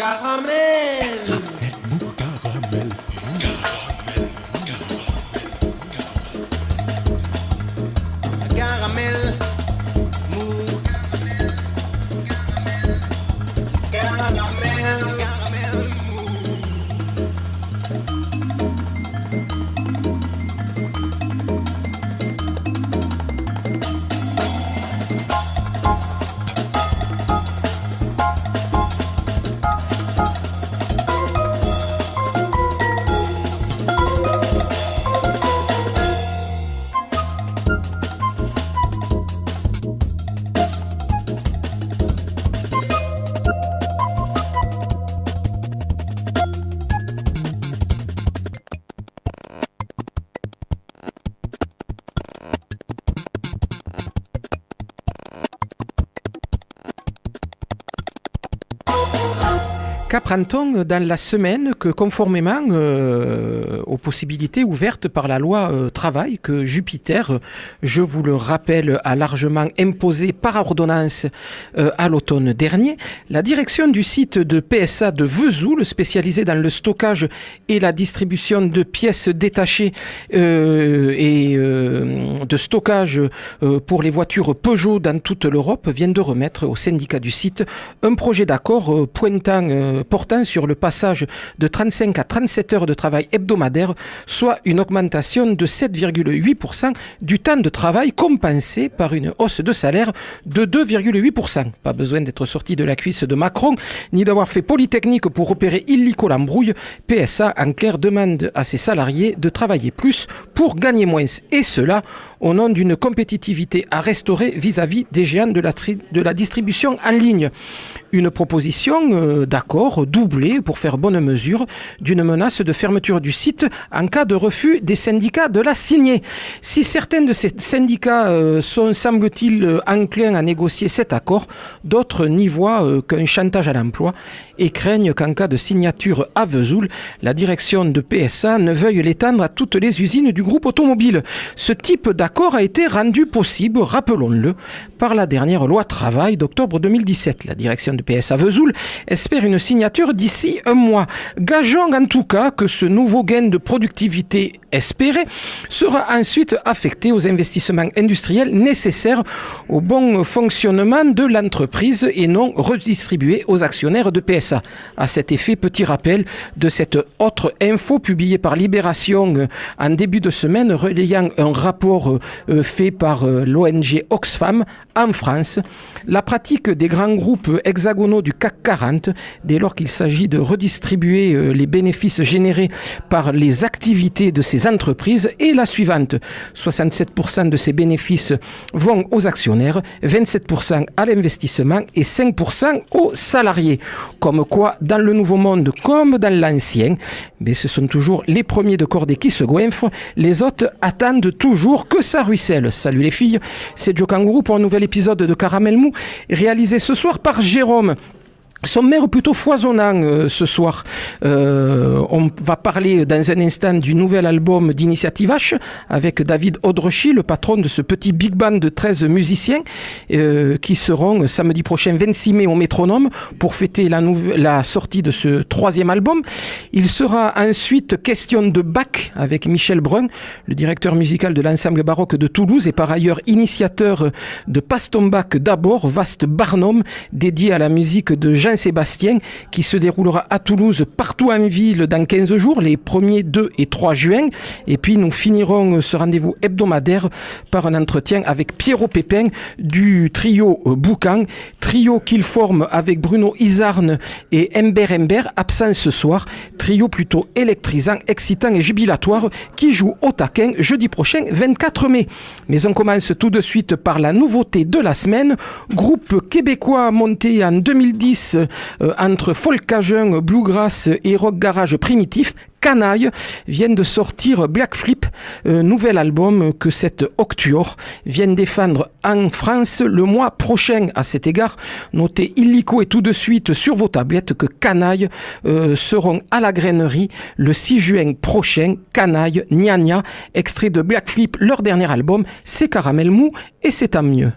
Caramel. Caramel. Mou. Caramel. Caramel. Qu'apprend-on dans la semaine que, conformément aux possibilités ouvertes par la loi travail, que Jupiter, je vous le rappelle, a largement imposé par ordonnance à l'automne dernier, la direction du site de PSA de Vesoul, spécialisé dans le stockage et la distribution de pièces détachées et de stockage pour les voitures Peugeot dans toute l'Europe, vient de remettre au syndicat du site un projet d'accord portant sur le passage de 35 à 37 heures de travail hebdomadaire, soit une augmentation de 7,8% du temps de travail compensé par une hausse de salaire de 2,8%. Pas besoin d'être sorti de la cuisse de Macron, ni d'avoir fait Polytechnique pour opérer illico l'embrouille. PSA, en clair, demande à ses salariés de travailler plus pour gagner moins. Et cela au nom d'une compétitivité à restaurer vis-à-vis des géants de la distribution en ligne. Une proposition d'accord doublée pour faire bonne mesure d'une menace de fermeture du site en cas de refus des syndicats de la signer. Si certains de ces syndicats sont, semble-t-il, enclins à négocier cet accord, d'autres n'y voient qu'un chantage à l'emploi et craignent qu'en cas de signature à Vesoul, la direction de PSA ne veuille l'étendre à toutes les usines du groupe automobile. Ce type d'accord a été rendu possible, rappelons-le, par la dernière loi travail d'octobre 2017. La direction de PSA Vesoul espère une signature d'ici un mois. Gageons en tout cas que ce nouveau gain de productivité espéré sera ensuite affecté aux investissements industriels nécessaires au bon fonctionnement de l'entreprise et non redistribué aux actionnaires de PSA. À cet effet, petit rappel de cette autre info publiée par Libération en début de semaine, relayant un rapport fait par l'ONG Oxfam en France. La pratique des grands groupes hexagonaux du CAC 40, dès lors qu'il s'agit de redistribuer les bénéfices générés par les activités de ces entreprises, est la suivante. 67% de ces bénéfices vont aux actionnaires, 27% à l'investissement et 5% aux salariés. Comme quoi, dans le nouveau monde comme dans l'ancien, mais ce sont toujours les premiers de cordée qui se goinfrent, les autres attendent toujours que ça ruisselle. Salut les filles, c'est Joe Kangourou pour un nouvel épisode de Caramel Mou, réalisé ce soir par Jérôme. Sommaire plutôt foisonnant ce soir. On va parler dans un instant du nouvel album d'Initiative H avec David Odrechy, le patron de ce petit big band de 13 musiciens qui seront samedi prochain 26 mai au Métronome pour fêter la sortie de ce troisième album. Il sera ensuite question de Bach avec Michel Brun, le directeur musical de l'ensemble baroque de Toulouse et par ailleurs initiateur de Passe ton Bach d'abord, vaste barnum dédié à la musique de Jean-Sébastien qui se déroulera à Toulouse partout en ville dans 15 jours, les 1er, 2 et 3 juin. Et puis nous finirons ce rendez-vous hebdomadaire par un entretien avec Pierrot Pépin du trio Boucan, trio qu'il forme avec Bruno Izarne et Ember, absent ce soir, trio plutôt électrisant, excitant et jubilatoire qui joue au taquin jeudi prochain 24 mai. Mais on commence tout de suite par la nouveauté de la semaine, groupe québécois monté en 2010 entre folk cajun, bluegrass et rock garage primitif. Canaille viennent de sortir Black Flip, nouvel album que cette Octuor vient défendre en France le mois prochain. À cet égard, notez illico et tout de suite sur vos tablettes que Canaille seront à la grainerie le 6 juin prochain. Canaille, Nia Nia, extrait de Black Flip, leur dernier album, c'est Caramel Mou et c'est tant mieux.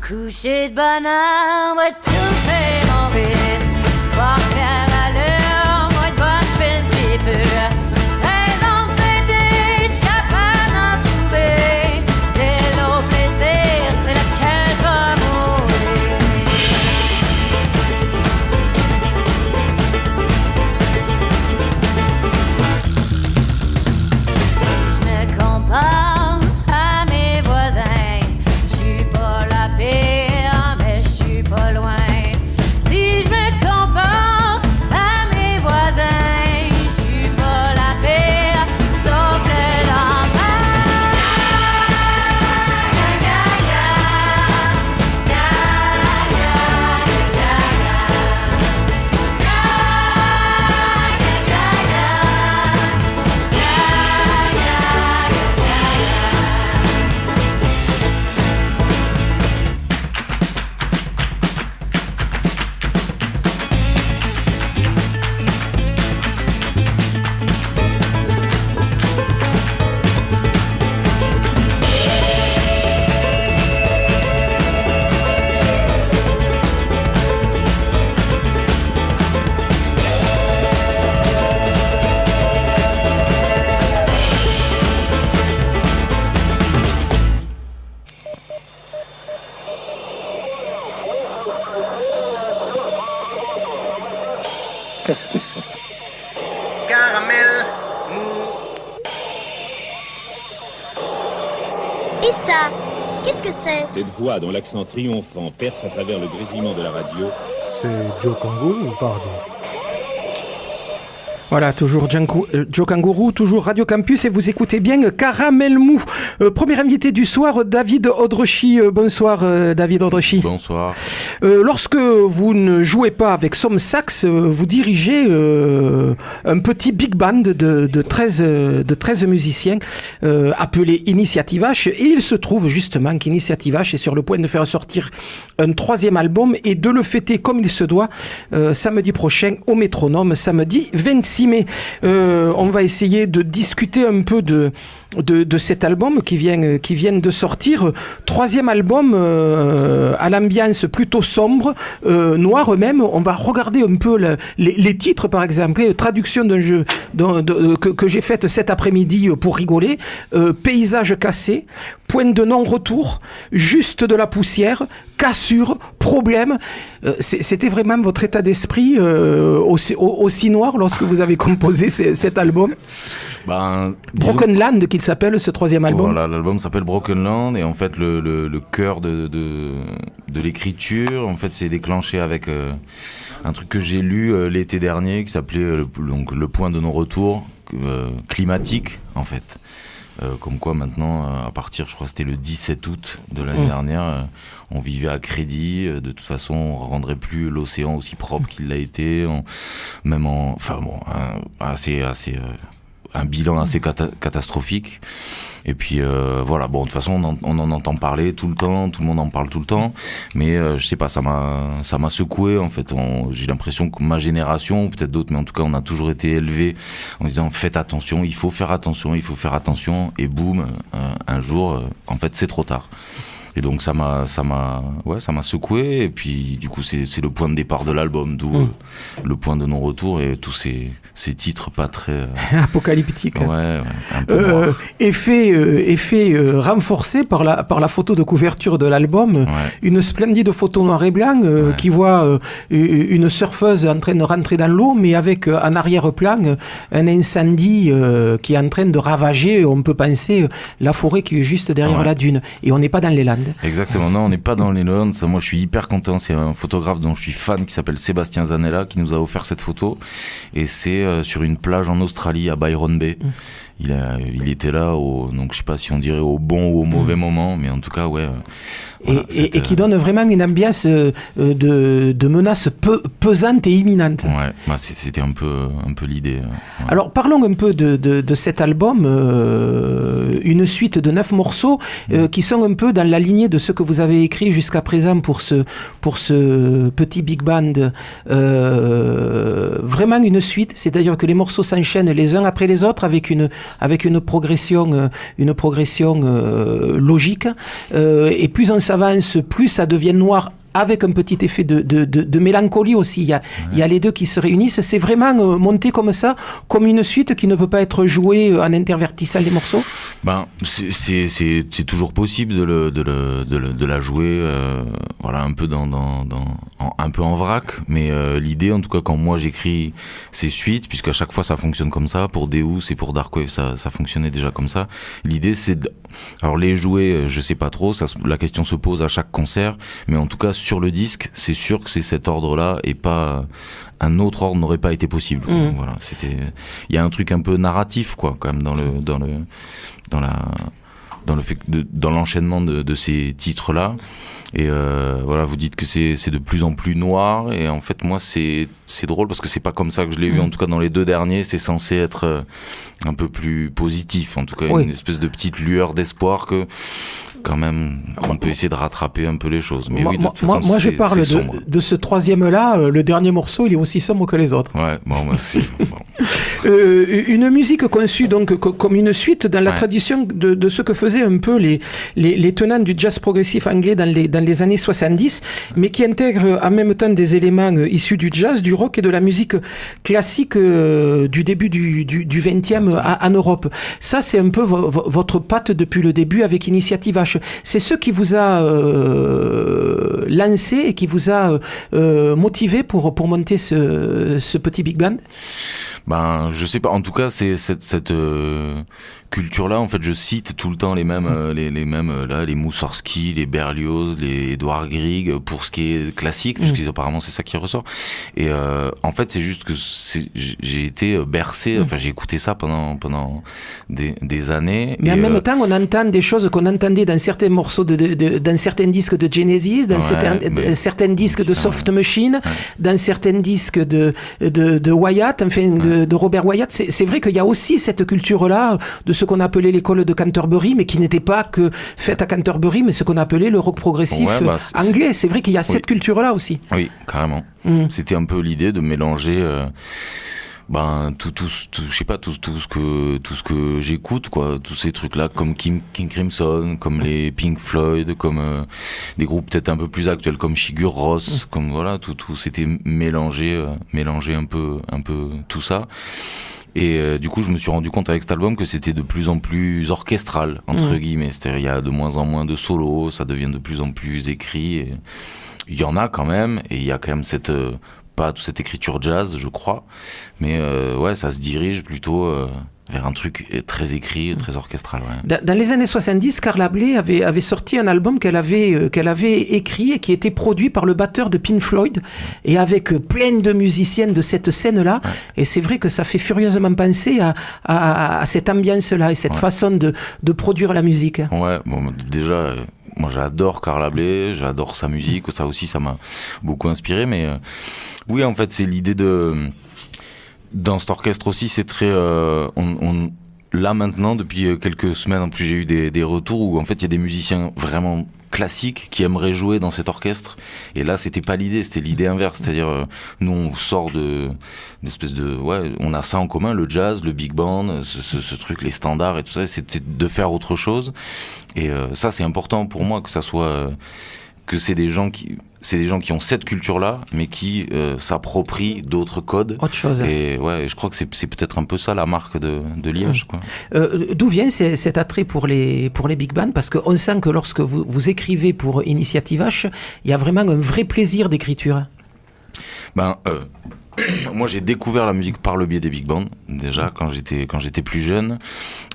Coucher de bonheur, moi tout fait mon risque. Voir faire à l'heure, moi de bonne peine pis pure. Raison de fêter, j'suis capable d'en trouver. Dès l'au plaisir, c'est lequel je vais mourir. Si je me compare à mes voisins, j'suis pas la pire, mais j'suis pas loin. Si je me compare à mes voisins, j'suis pas la pire, sauf le lendemain. Qu'est-ce que c'est? Caramel mou. Et ça, qu'est-ce que c'est? Cette voix dont l'accent triomphant perce à travers le grésillement de la radio. C'est Joe Kangourou, pardon. Voilà, toujours Joe Kangourou, toujours Radio Campus, et vous écoutez bien Caramel Mou. Premier invité du soir, David Odrechy. Bonsoir David Odrechy. Bonsoir. Lorsque vous ne jouez pas avec Somme Sax, vous dirigez un petit big band de 13 musiciens appelé Initiative H, et il se trouve justement qu'Initiative H est sur le point de faire sortir un 3e album et de le fêter comme il se doit samedi prochain au Métronome, samedi 26 mai. On va essayer de discuter un peu de cet album qui vient de sortir. 3e album à l'ambiance plutôt sombre, noir même. On va regarder un peu les titres, par exemple. Traduction d'un jeu que j'ai faite cet après-midi pour rigoler. Paysage cassé, point de non-retour, juste de la poussière, cassure, problème. C'était vraiment votre état d'esprit aussi noir lorsque vous avez composé cet album? Broken Land qu'il s'appelle, ce 3e album. Voilà, l'album s'appelle Broken Land, et en fait le cœur de l'écriture, en fait, c'est déclenché avec un truc que j'ai lu l'été dernier qui s'appelait donc le point de non-retour climatique, en fait. Comme quoi maintenant, à partir, je crois que c'était le 17 août de l'année dernière, on vivait à crédit. De toute façon, on rendrait plus l'océan aussi propre qu'il l'a été, un bilan assez catastrophique. Et puis voilà, bon, de toute façon on en entend parler tout le temps, tout le monde en parle tout le temps, mais je sais pas, ça m'a secoué en fait. J'ai l'impression que ma génération, peut-être d'autres, mais en tout cas on a toujours été élevés en disant faites attention, il faut faire attention, et boum, un jour, en fait c'est trop tard. Et donc ça m'a secoué, et puis du coup c'est le point de départ de l'album, d'où le point de non-retour et tous ces titres pas très apocalyptiques. Ouais, un peu effet renforcé par la photo de couverture de l'album, une splendide photo noir et blanc qui voit une surfeuse en train de rentrer dans l'eau, mais avec en arrière-plan un incendie qui est en train de ravager, on peut penser, la forêt qui est juste derrière la dune, et on n'est pas dans les Landes. Exactement, non, on n'est pas dans les Landes. Moi je suis hyper content, c'est un photographe dont je suis fan qui s'appelle Sébastien Zanella qui nous a offert cette photo, et c'est sur une plage en Australie à Byron Bay. Il était là, donc je sais pas si on dirait au bon ou au mauvais moment, mais en tout cas, ouais. Voilà, et qui donne vraiment une ambiance de menace pesante et imminente. Ouais, c'était un peu l'idée. Ouais. Alors parlons un peu de cet album, une suite de 9 morceaux qui sont un peu dans la lignée de ce que vous avez écrit jusqu'à présent pour ce petit big band, vraiment une suite, c'est-à-dire que les morceaux s'enchaînent les uns après les autres avec une progression logique, et plus on s'avance, plus ça devient noir, avec un petit effet de mélancolie aussi. Il y a les deux qui se réunissent. C'est vraiment monté comme ça, comme une suite qui ne peut pas être jouée en intervertissant les morceaux. Ben, c'est toujours possible de la jouer, voilà, un peu un peu en vrac. Mais l'idée, en tout cas, quand moi j'écris ces suites, puisqu'à chaque fois ça fonctionne comme ça, pour Deus et pour Darkwave, ça fonctionnait déjà comme ça. L'idée, c'est alors les jouer, je sais pas trop. La question se pose à chaque concert, mais en tout cas sur le disque, c'est sûr que c'est cet ordre-là et pas un autre ordre n'aurait pas été possible. Voilà, il y a un truc un peu narratif, quoi, quand même dans l'enchaînement de ces titres-là. Et voilà, vous dites que c'est de plus en plus noir, et en fait moi c'est drôle parce que c'est pas comme ça que je l'ai vu. En tout cas dans les deux derniers, c'est censé être un peu plus positif, en tout cas une espèce de petite lueur d'espoir que quand même on peut essayer de rattraper un peu les choses. Mais oui, de toute façon, moi je parle de ce troisième-là, le dernier morceau il est aussi sombre que les autres. Ouais, bon, bah, c'est bon. Une musique conçue donc comme une suite dans la tradition de ce que faisaient un peu les tenants du jazz progressif anglais dans les années 70, mais qui intègre en même temps des éléments issus du jazz, du rock et de la musique classique du début du 20e en Europe. Ça, c'est un peu votre patte depuis le début avec Initiative H. C'est ce qui vous a lancé et qui vous a motivé pour monter ce petit big band? Ben, je sais pas. En tout cas, c'est cette culture-là. En fait, je cite tout le temps les mêmes, les mêmes là, les Moussorski, les Berlioz, les Edouard Grieg, pour ce qui est classique, puisque apparemment c'est ça qui ressort. Et en fait, c'est juste que j'ai été bercé. Enfin, j'ai écouté ça pendant des années. Mais en même temps, on entend des choses qu'on entendait dans certains morceaux dans certains disques de Genesis, dans certains disques de Soft Machine, dans certains disques de Wyatt, enfin de Robert Wyatt. C'est vrai qu'il y a aussi cette culture-là de ce qu'on appelait l'école de Canterbury, mais qui n'était pas que faite à Canterbury, mais ce qu'on appelait le rock progressif anglais. C'est vrai qu'il y a cette culture-là aussi. Oui, carrément. C'était un peu l'idée de mélanger tout je sais pas, tout ce que j'écoute, quoi, tous ces trucs-là, comme King Crimson, comme les Pink Floyd, comme des groupes peut-être un peu plus actuels comme Sigur Rós, comme voilà, tout c'était mélanger un peu tout ça. Et du coup, je me suis rendu compte avec cet album que c'était de plus en plus orchestral, entre guillemets. C'est-à-dire, il y a de moins en moins de solos, ça devient de plus en plus écrit. Et il y en a quand même, et il y a quand même pas toute cette écriture jazz, je crois. Mais ça se dirige plutôt vers un truc très écrit, très orchestral. Ouais. Dans les années 70, Carla Bley avait sorti un album qu'elle avait écrit et qui était produit par le batteur de Pink Floyd, et avec plein de musiciennes de cette scène-là. Ouais. Et c'est vrai que ça fait furieusement penser à cette ambiance-là et cette façon de produire la musique. Ouais, bon, déjà, moi j'adore Carla Bley, j'adore sa musique, ça aussi ça m'a beaucoup inspiré, mais oui, en fait, c'est l'idée dans cet orchestre aussi, c'est très là maintenant, depuis quelques semaines en plus, j'ai eu des retours où en fait il y a des musiciens vraiment classiques qui aimeraient jouer dans cet orchestre, et là c'était pas l'idée, c'était l'idée inverse, c'est-à-dire nous on sort d'une espèce de on a ça en commun, le jazz, le big band, ce truc, les standards et tout ça, c'était de faire autre chose, et ça c'est important pour moi, que ça soit que c'est des gens qui ont cette culture-là, mais qui s'approprient d'autres codes. Autre chose. Et je crois que c'est peut-être un peu ça la marque de Liège, quoi. D'où vient cet attrait pour les big bands? Parce qu'on sent que lorsque vous écrivez pour Initiative H, il y a vraiment un vrai plaisir d'écriture. Moi, j'ai découvert la musique par le biais des big bands, déjà, quand j'étais plus jeune.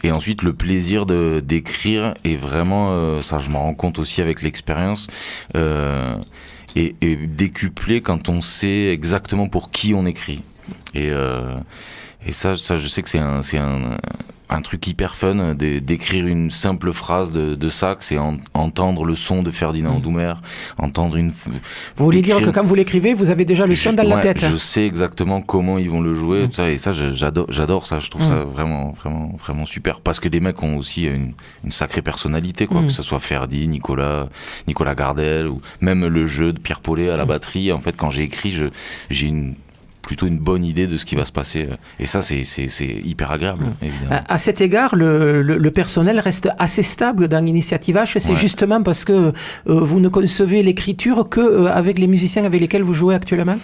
Et ensuite, le plaisir d'écrire, et vraiment, ça, je m'en rends compte aussi avec l'expérience, et décuplé quand on sait exactement pour qui on écrit. Et ça, je sais que c'est un truc hyper fun d'écrire une simple phrase de sax et entendre le son de Ferdinand Doumer, entendre une... Vous voulez dire que quand vous l'écrivez, vous avez déjà le son dans la tête. Je sais exactement comment ils vont le jouer, tout ça, et ça j'adore ça, je trouve ça vraiment super, parce que les mecs ont aussi une sacrée personnalité, quoi, que ce soit Ferdi, Nicolas Gardel, ou même le jeu de Pierre Paulet à la batterie. En fait, quand j'ai écrit, j'ai plutôt une bonne idée de ce qui va se passer. Et ça, c'est hyper agréable, évidemment. À cet égard, le personnel reste assez stable dans l'Initiative H. C'est justement parce que vous ne concevez l'écriture qu'avec les musiciens avec lesquels vous jouez actuellement ?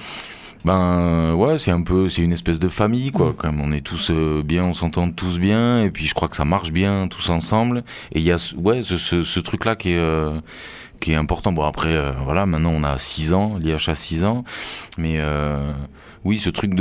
C'est une espèce de famille, quoi. Quand même, on est tous bien, on s'entend tous bien, et puis je crois que ça marche bien tous ensemble. Et il y a ce truc-là qui est important. Bon, après, maintenant on a 6 ans, l'IH a 6 ans, mais oui, ce truc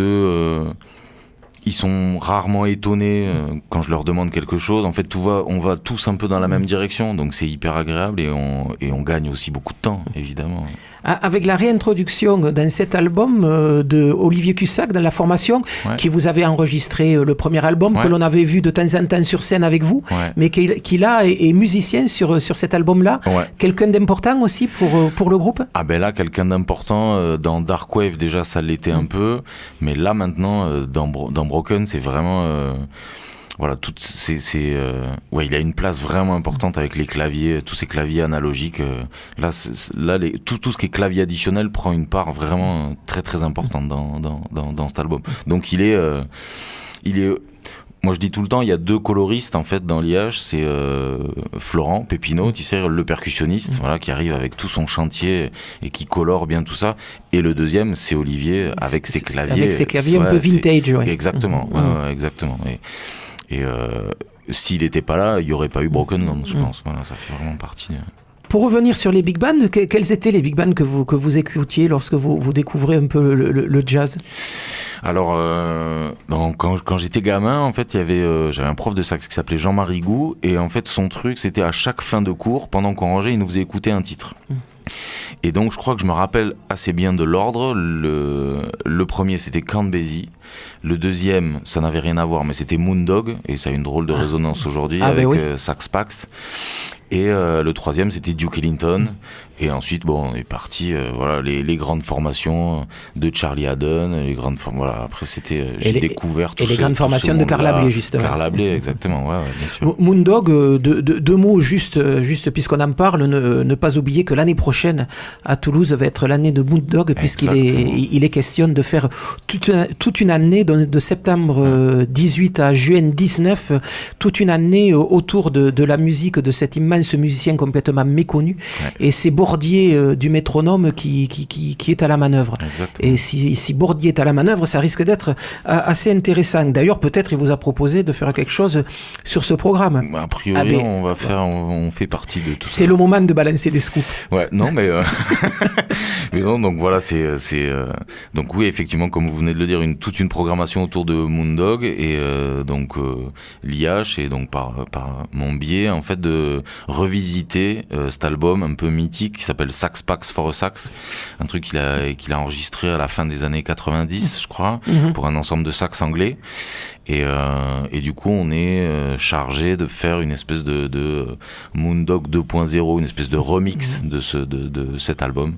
ils sont rarement étonnés quand je leur demande quelque chose. En fait, on va tous un peu dans la même direction, donc c'est hyper agréable, et on gagne aussi beaucoup de temps, évidemment. Avec la réintroduction dans cet album de Olivier Cussac dans la formation, qui vous avait enregistré le premier album, que l'on avait vu de temps en temps sur scène avec vous, mais qui là est musicien sur cet album-là. Quelqu'un d'important aussi pour le groupe ? Ah ben là, quelqu'un d'important dans Dark Wave, déjà ça l'était un peu, mais là maintenant dans Broken, c'est vraiment voilà, il a une place vraiment importante avec les claviers, tous ces claviers analogiques. Là, tout ce qui est clavier additionnel prend une part vraiment très très importante dans cet album. Donc il est, moi je dis tout le temps, il y a 2 coloristes en fait dans l'IH, c'est Florent Pépinot, tu sais, le percussionniste, qui arrive avec tout son chantier et qui colore bien tout ça. Et le deuxième, c'est Olivier avec ses claviers. Avec ses claviers un peu vintage, Exactement, exactement. Et s'il n'était pas là, il n'y aurait pas eu Broken Land, je pense. Voilà, ça fait vraiment partie. Pour revenir sur les big bands, quels étaient les big bands que vous écoutiez lorsque vous découvrez un peu le jazz ? Alors, quand j'étais gamin, en fait, j'avais un prof de sax qui s'appelait Jean-Marie Gou, et en fait, son truc, c'était à chaque fin de cours, pendant qu'on rangeait, il nous faisait écouter un titre. Et donc, je crois que je me rappelle assez bien de l'ordre. Le premier, c'était Count Basie. Le deuxième, ça n'avait rien à voir, mais c'était Moondog, et ça a une drôle de résonance aujourd'hui avec Sax Pax. Et le troisième, c'était Duke Ellington. Et ensuite, on est parti, les grandes formations de Charlie Haddon, après c'était, j'ai découvert tout et les grandes formations de Carla Bley, justement. Carla Bley, exactement, bien sûr. Moondog, deux mots juste puisqu'on en parle, ne pas oublier que l'année prochaine, à Toulouse, va être l'année de Moondog, puisqu'il est question de faire toute une année, de septembre 18 à juin 19, toute une année autour de la musique de cet immense musicien complètement méconnu. Et c'est Bourdier du métronome qui est à la manœuvre. Exactement. Et si Bourdier est à la manœuvre, ça risque d'être assez intéressant. D'ailleurs, peut-être il vous a proposé de faire quelque chose sur ce programme. A priori, on fait partie de tout ça. C'est le moment de balancer des scoops. Ouais, non, mais mais non, donc voilà, donc oui, effectivement, comme vous venez de le dire, toute une programmation autour de Moondog, et donc l'IH, et donc par mon biais, en fait, de revisiter cet album un peu mythique qui s'appelle Sax Pax for a Sax, un truc qu'il a enregistré à la fin des années 90, je crois, pour un ensemble de sax anglais. Et du coup, on est chargé de faire une espèce de Moondog 2.0, une espèce de remix de cet album,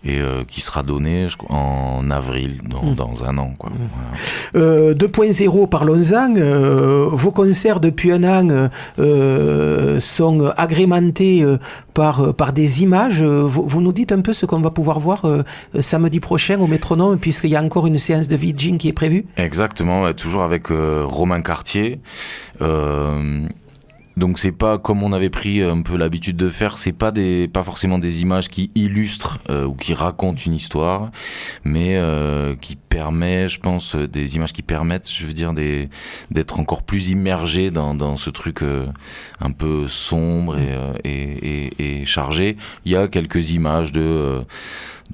et qui sera donné en avril, dans un an, quoi. Voilà. 2.0, parlons-en. Vos concerts depuis un an sont agrémentés par des images. Vous nous dites un peu ce qu'on va pouvoir voir samedi prochain au Métronome, puisqu'il y a encore une séance de VJing qui est prévue. Exactement, toujours avec Romain Cartier. Donc c'est pas comme on avait pris un peu l'habitude de faire, c'est pas forcément des images qui illustrent ou qui racontent une histoire, mais qui permet, je pense, des images qui permettent, je veux dire, d'être encore plus immergé dans ce truc un peu sombre et chargé. Il y a quelques images de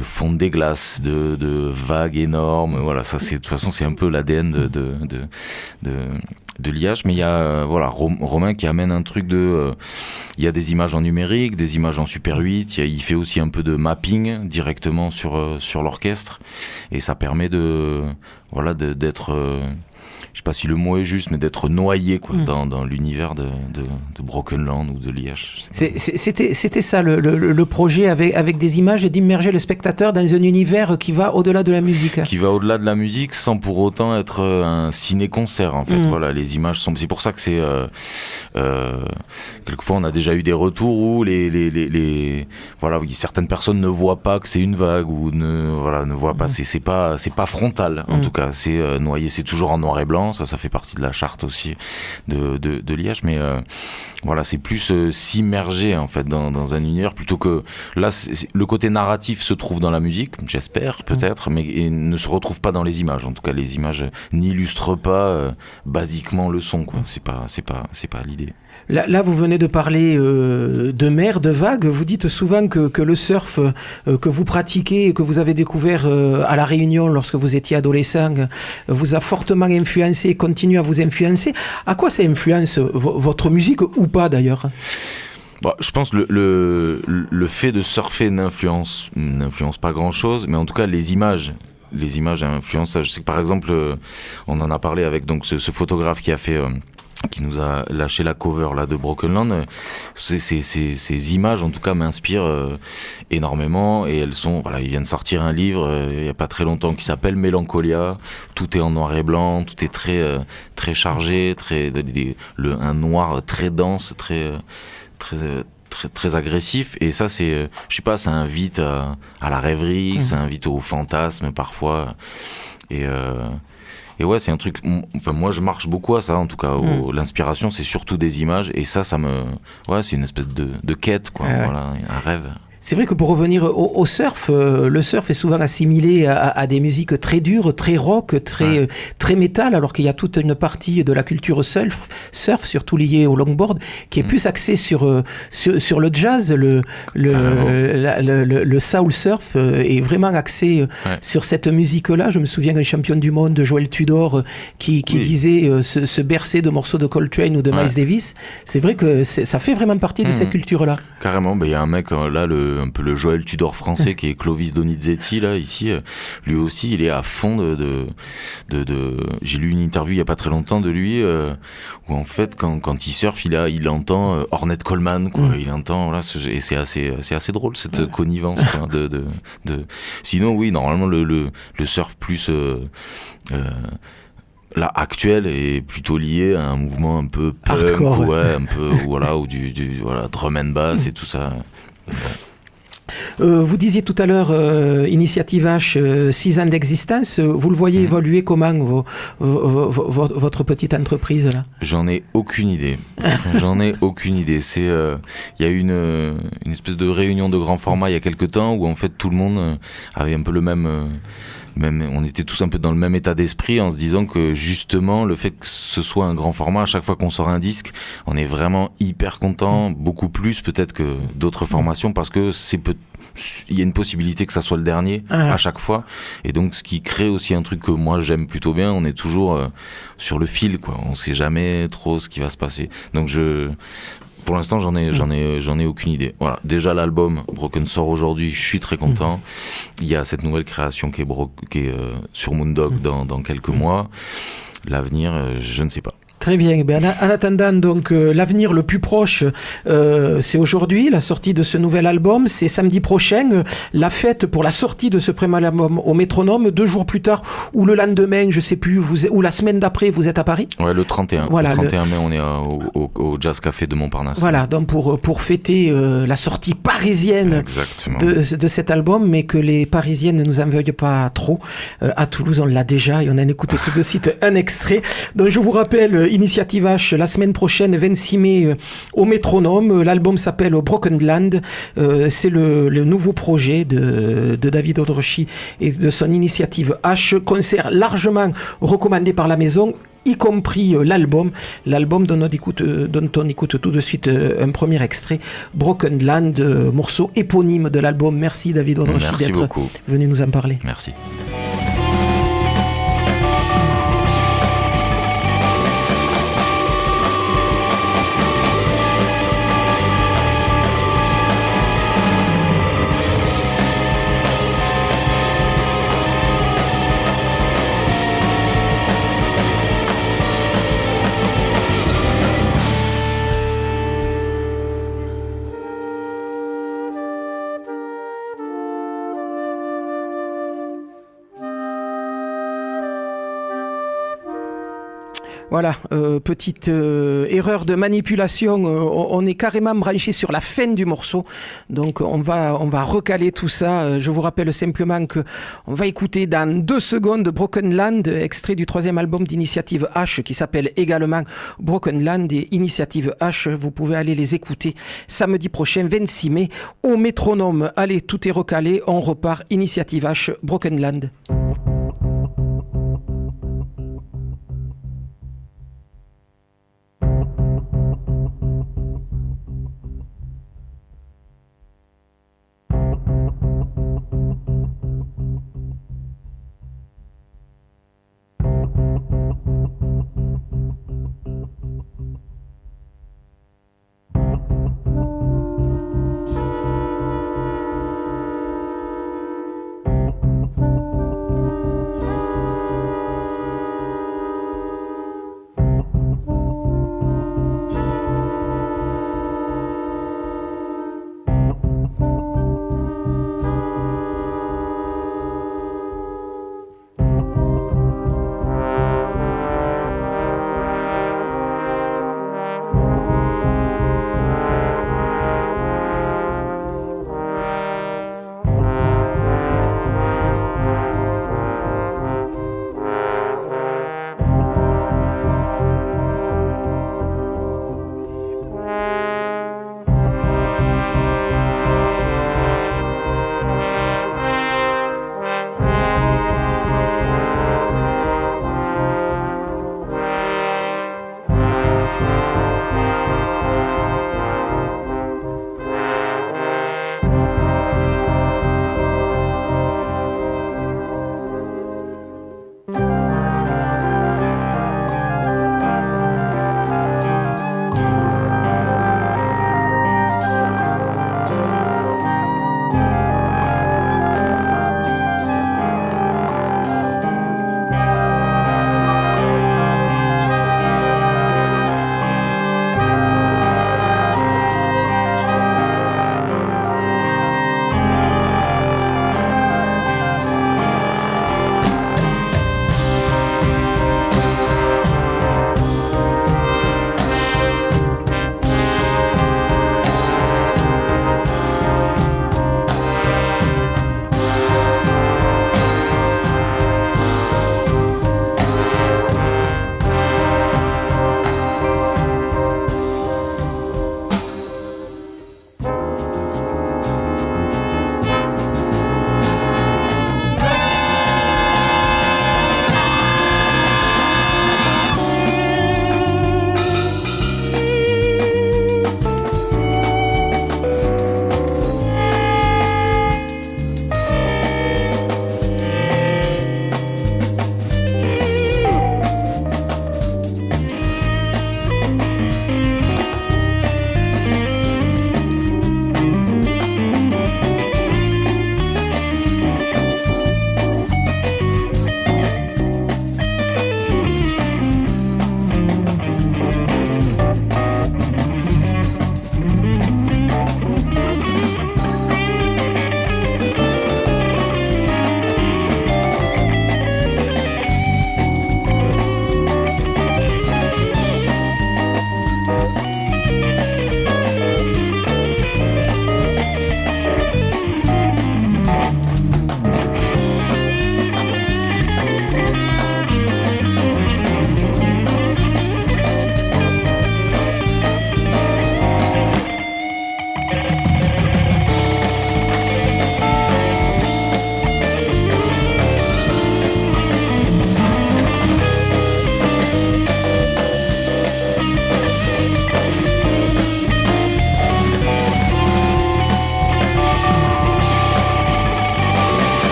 fonte des glaces, de vagues énormes. Voilà, ça de toute façon c'est un peu l'ADN de l'IH, mais il y a Romain qui amène un truc il y a des images en numérique, des images en Super 8, il fait aussi un peu de mapping directement sur l'orchestre, et ça permet d'être sais pas si le mot est juste, mais d'être noyé quoi, dans l'univers de Broken Land ou de Liège. C'était ça le projet avec des images et d'immerger le spectateur dans un univers qui va au-delà de la musique. Qui va au-delà de la musique sans pour autant être un ciné-concert en fait. Voilà, les images sont. C'est pour ça que c'est quelquefois on a déjà eu des retours où voilà, certaines personnes ne voient pas que c'est une vague ou ne voient pas. C'est pas frontal en tout cas. C'est noyé, c'est toujours en noir et blanc. Ça fait partie de la charte aussi de Liège, mais voilà, c'est plus s'immerger en fait dans un univers plutôt que là. Le côté narratif se trouve dans la musique, j'espère peut-être, mais ne se retrouve pas dans les images. En tout cas, les images n'illustrent pas basiquement le son, quoi. C'est pas l'idée. Là, vous venez de parler de mer, de vagues. Vous dites souvent que le surf que vous pratiquez et que vous avez découvert à La Réunion lorsque vous étiez adolescent vous a fortement influencé et continue à vous influencer. À quoi ça influence votre musique ou pas d'ailleurs ? Bon, je pense que le fait de surfer n'influence pas grand-chose, mais en tout cas les images influencent. Je sais que par exemple, on en a parlé avec donc ce photographe qui nous a lâché la cover là de Broken Land. Ces images en tout cas m'inspirent énormément, et elles sont, voilà, il vient de sortir un livre il y a pas très longtemps qui s'appelle Mélancolia. Tout est en noir et blanc, tout est très chargé, un noir très dense, très agressif, et ça c'est, je sais pas, ça invite à la rêverie, ça invite au fantasme parfois, et ouais, c'est un truc, enfin moi je marche beaucoup à ça en tout cas, l'inspiration c'est surtout des images, et ça c'est une espèce de quête quoi, voilà, un rêve. C'est vrai que pour revenir au surf, le surf est souvent assimilé à des musiques très dures, très rock, très métal, alors qu'il y a toute une partie de la culture surf surtout liée au longboard, qui est plus axée sur le jazz, le soul surf est vraiment axé sur cette musique-là. Je me souviens d'un champion du monde, Joel Tudor, qui disait se bercer de morceaux de Coltrane ou de Miles Davis. C'est vrai que ça fait vraiment partie de cette culture-là. Carrément, il y a un mec là, un peu le Joel Tudor français qui est Clovis Donizetti là ici, lui aussi il est à fond de j'ai lu une interview il y a pas très longtemps de lui où en fait quand il surfe il entend Ornette Coleman quoi, il entend là, et c'est assez drôle cette connivence quoi, sinon oui, normalement le surf plus là actuel est plutôt lié à un mouvement un peu punk, hardcore, un peu voilà, ou du voilà, drum and bass et tout ça. Vous disiez tout à l'heure Initiative H, 6 ans d'existence. Vous le voyez évoluer comment votre petite entreprise là ? J'en ai aucune idée. C'est il y a eu une espèce de réunion de grand format il y a quelques temps où en fait tout le monde avait un peu le même, on était tous un peu dans le même état d'esprit en se disant que justement le fait que ce soit un grand format, à chaque fois qu'on sort un disque, on est vraiment hyper content, beaucoup plus peut-être que d'autres formations, parce que il y a une possibilité que ça soit le dernier à chaque fois, et donc ce qui crée aussi un truc que moi j'aime plutôt bien. On est toujours sur le fil quoi, on sait jamais trop ce qui va se passer, donc pour l'instant, j'en ai aucune idée. Voilà. Déjà, l'album Broken sort aujourd'hui. Je suis très content. Il y a cette nouvelle création qui est sur Moondog dans quelques mois. L'avenir, je ne sais pas. Très bien. En attendant, donc, l'avenir le plus proche, c'est aujourd'hui, la sortie de ce nouvel album. C'est samedi prochain, la fête pour la sortie de ce premier album au Métronome. 2 jours plus tard, ou le lendemain, je sais plus, ou la semaine d'après, vous êtes à Paris ? Ouais, le 31. Voilà, le 31 mai, on est au Jazz Café de Montparnasse. Voilà, donc pour fêter la sortie parisienne de cet album, mais que les Parisiennes ne nous en veuillent pas trop. À Toulouse, on l'a déjà, et on en écoute tout de suite un extrait. Donc, je vous rappelle, Initiative H, la semaine prochaine, 26 mai, au Métronome. L'album s'appelle Broken Land. C'est le nouveau projet de David Odrochy et de son Initiative H. Concert largement recommandé par la maison, y compris l'album dont on écoute tout de suite un premier extrait, Broken Land, morceau éponyme de l'album. Merci David Odrochy d'être venu nous en parler. Merci. Voilà, petite erreur de manipulation, on est carrément branché sur la fin du morceau, donc on va recaler tout ça. Je vous rappelle simplement que on va écouter dans 2 secondes Broken Land, extrait du 3e album d'Initiative H qui s'appelle également Broken Land, et Initiative H, vous pouvez aller les écouter samedi prochain 26 mai au Métronome. Allez, tout est recalé, on repart. Initiative H, Broken Land.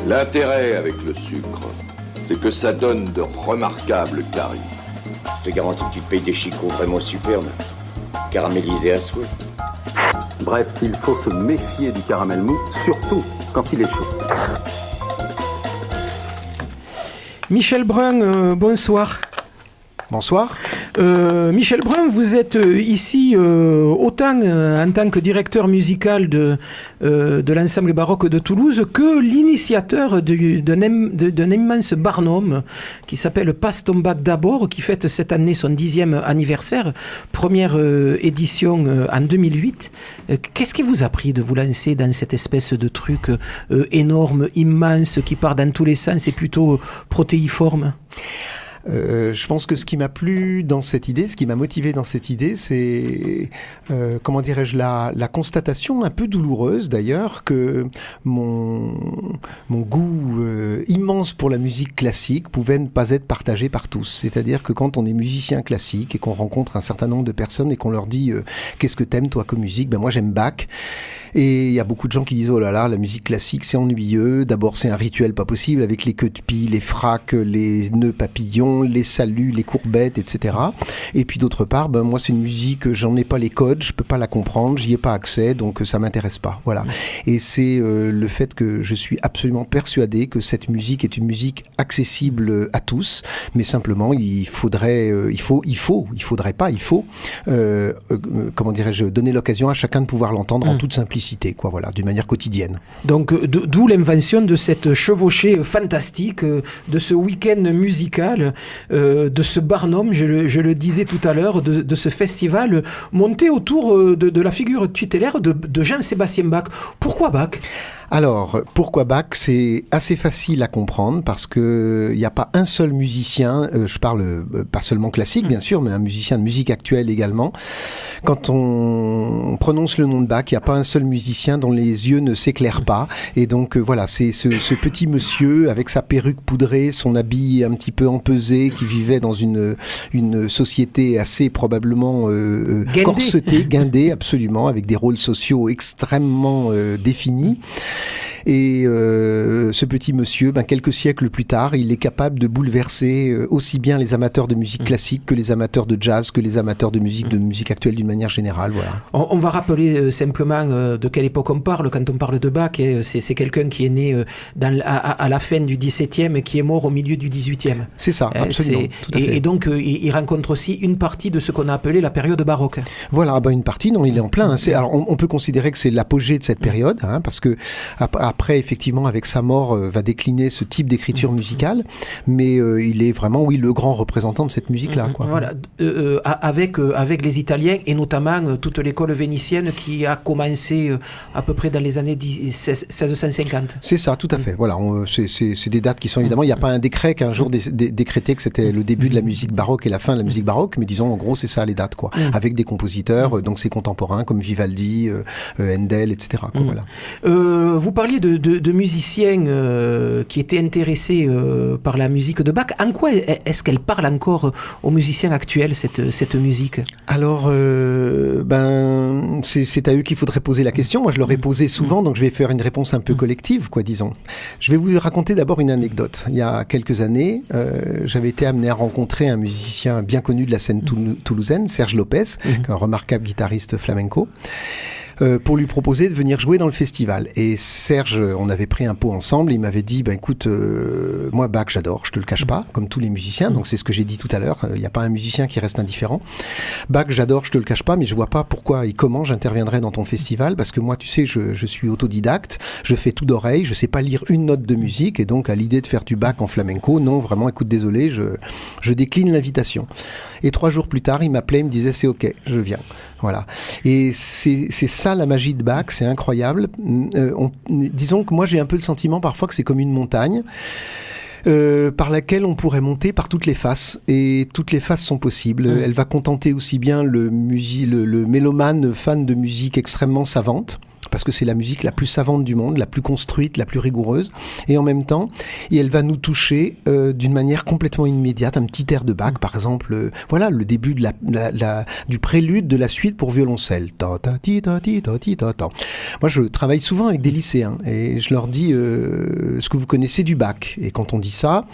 L'intérêt avec le sucre, c'est que ça donne de remarquables caries. Je te garantis que tu te payes des chicots vraiment superbes, caramélisés à souhait. Bref, il faut se méfier du caramel mou, surtout quand il est chaud. Michel Brun, bonsoir. Bonsoir. Michel Brun, vous êtes ici autant en tant que directeur musical de l'ensemble baroque de Toulouse que l'initiateur d'un immense barnum qui s'appelle Passe ton bac d'abord, qui fête cette année son 10e anniversaire, première édition en 2008. Qu'est-ce qui vous a pris de vous lancer dans cette espèce de truc énorme, immense, qui part dans tous les sens et plutôt protéiforme ? Je pense que ce qui m'a plu dans cette idée, ce qui m'a motivé dans cette idée, c'est, comment dirais-je, la constatation un peu douloureuse d'ailleurs que mon goût immense pour la musique classique pouvait ne pas être partagé par tous. C'est-à-dire que quand on est musicien classique et qu'on rencontre un certain nombre de personnes et qu'on leur dit qu'est-ce que t'aimes toi comme musique, ben moi j'aime Bach. Et il y a beaucoup de gens qui disent oh là là, la musique classique c'est ennuyeux. D'abord c'est un rituel pas possible avec les queues de pie, les fracs, les nœuds papillons, les saluts, les courbettes, etc. Et puis d'autre part, ben moi c'est une musique, j'en ai pas les codes, je peux pas la comprendre, j'y ai pas accès, donc ça m'intéresse pas. Voilà. Et c'est le fait que je suis absolument persuadé que cette musique est une musique accessible à tous, mais simplement il faut, comment dirais-je, donner l'occasion à chacun de pouvoir l'entendre en toute simplicité, quoi, voilà, d'une manière quotidienne. Donc d'où l'invention de cette chevauchée fantastique, de ce week-end musical, de ce barnum, je le disais tout à l'heure, de ce festival monté autour de la figure tutélaire de Jean-Sébastien Bach. Pourquoi Bach ? Alors, pourquoi Bach ? C'est assez facile à comprendre parce que il n'y a pas un seul musicien, je parle pas seulement classique bien sûr, mais un musicien de musique actuelle également. Quand on prononce le nom de Bach, il n'y a pas un seul musicien dont les yeux ne s'éclairent pas. Et donc voilà, c'est ce petit monsieur avec sa perruque poudrée, son habit un petit peu empesé, qui vivait dans une société assez probablement corsetée, guindée absolument, avec des rôles sociaux extrêmement définis. Et ce petit monsieur, quelques siècles plus tard, il est capable de bouleverser aussi bien les amateurs de musique classique que les amateurs de jazz, que les amateurs de musique actuelle d'une manière générale. Voilà. On va rappeler simplement de quelle époque on parle quand on parle de Bach. C'est quelqu'un qui est né à la fin du XVIIe et qui est mort au milieu du XVIIIe. C'est ça, absolument. Tout à fait. Et donc, il rencontre aussi une partie de ce qu'on a appelé la période baroque. Voilà, une partie, non, il est en plein. Alors, on peut considérer que c'est l'apogée de cette période, parce que après, effectivement, avec sa mort, va décliner ce type d'écriture musicale, mais il est vraiment, oui, le grand représentant de cette musique-là. Quoi. Voilà, avec les Italiens et notamment toute l'école vénitienne qui a commencé à peu près dans les années 1650. C'est ça, tout à fait. Voilà, c'est des dates qui sont évidemment, il n'y a pas un décret qu'un jour décrété que c'était le début de la musique baroque et la fin de la musique baroque, mais disons, en gros, c'est ça les dates, quoi. Avec des compositeurs, donc ses contemporains comme Vivaldi, Handel, etc. Quoi, voilà. Vous parliez de musiciens qui étaient intéressés par la musique de Bach. En quoi est-ce qu'elle parle encore aux musiciens actuels, cette musique ? Alors, c'est à eux qu'il faudrait poser la question. Moi, je leur ai posé souvent, donc je vais faire une réponse un peu collective, quoi, disons. Je vais vous raconter d'abord une anecdote. Il y a quelques années, j'avais été amené à rencontrer un musicien bien connu de la scène toulousaine, Serge Lopez, un remarquable guitariste flamenco. Pour lui proposer de venir jouer dans le festival. Et Serge, on avait pris un pot ensemble, il m'avait dit, écoute, moi Bach j'adore, je te le cache pas, comme tous les musiciens, donc c'est ce que j'ai dit tout à l'heure, il n'y a pas un musicien qui reste indifférent. Bach j'adore, je te le cache pas, mais je vois pas pourquoi et comment j'interviendrai dans ton festival, parce que moi tu sais, je suis autodidacte, je fais tout d'oreille, je sais pas lire une note de musique, et donc à l'idée de faire du Bach en flamenco, non, vraiment, écoute, désolé, je décline l'invitation. Et 3 jours plus tard, il m'appelait, il me disait, c'est ok, je viens. Voilà. Et c'est ça la magie de Bach, c'est incroyable. Disons que moi j'ai un peu le sentiment parfois que c'est comme une montagne par laquelle on pourrait monter par toutes les faces, et toutes les faces sont possibles. Elle va contenter aussi bien le mélomane fan de musique extrêmement savante, parce que c'est la musique la plus savante du monde, la plus construite, la plus rigoureuse, et en même temps, elle va nous toucher d'une manière complètement immédiate. Un petit air de Bach, par exemple, voilà, le début de du prélude de la suite pour violoncelle. Ta ta ti ta ti ta ti ta ta. Moi, je travaille souvent avec des lycéens et je leur dis ce que vous connaissez du Bach. Et quand on dit ça,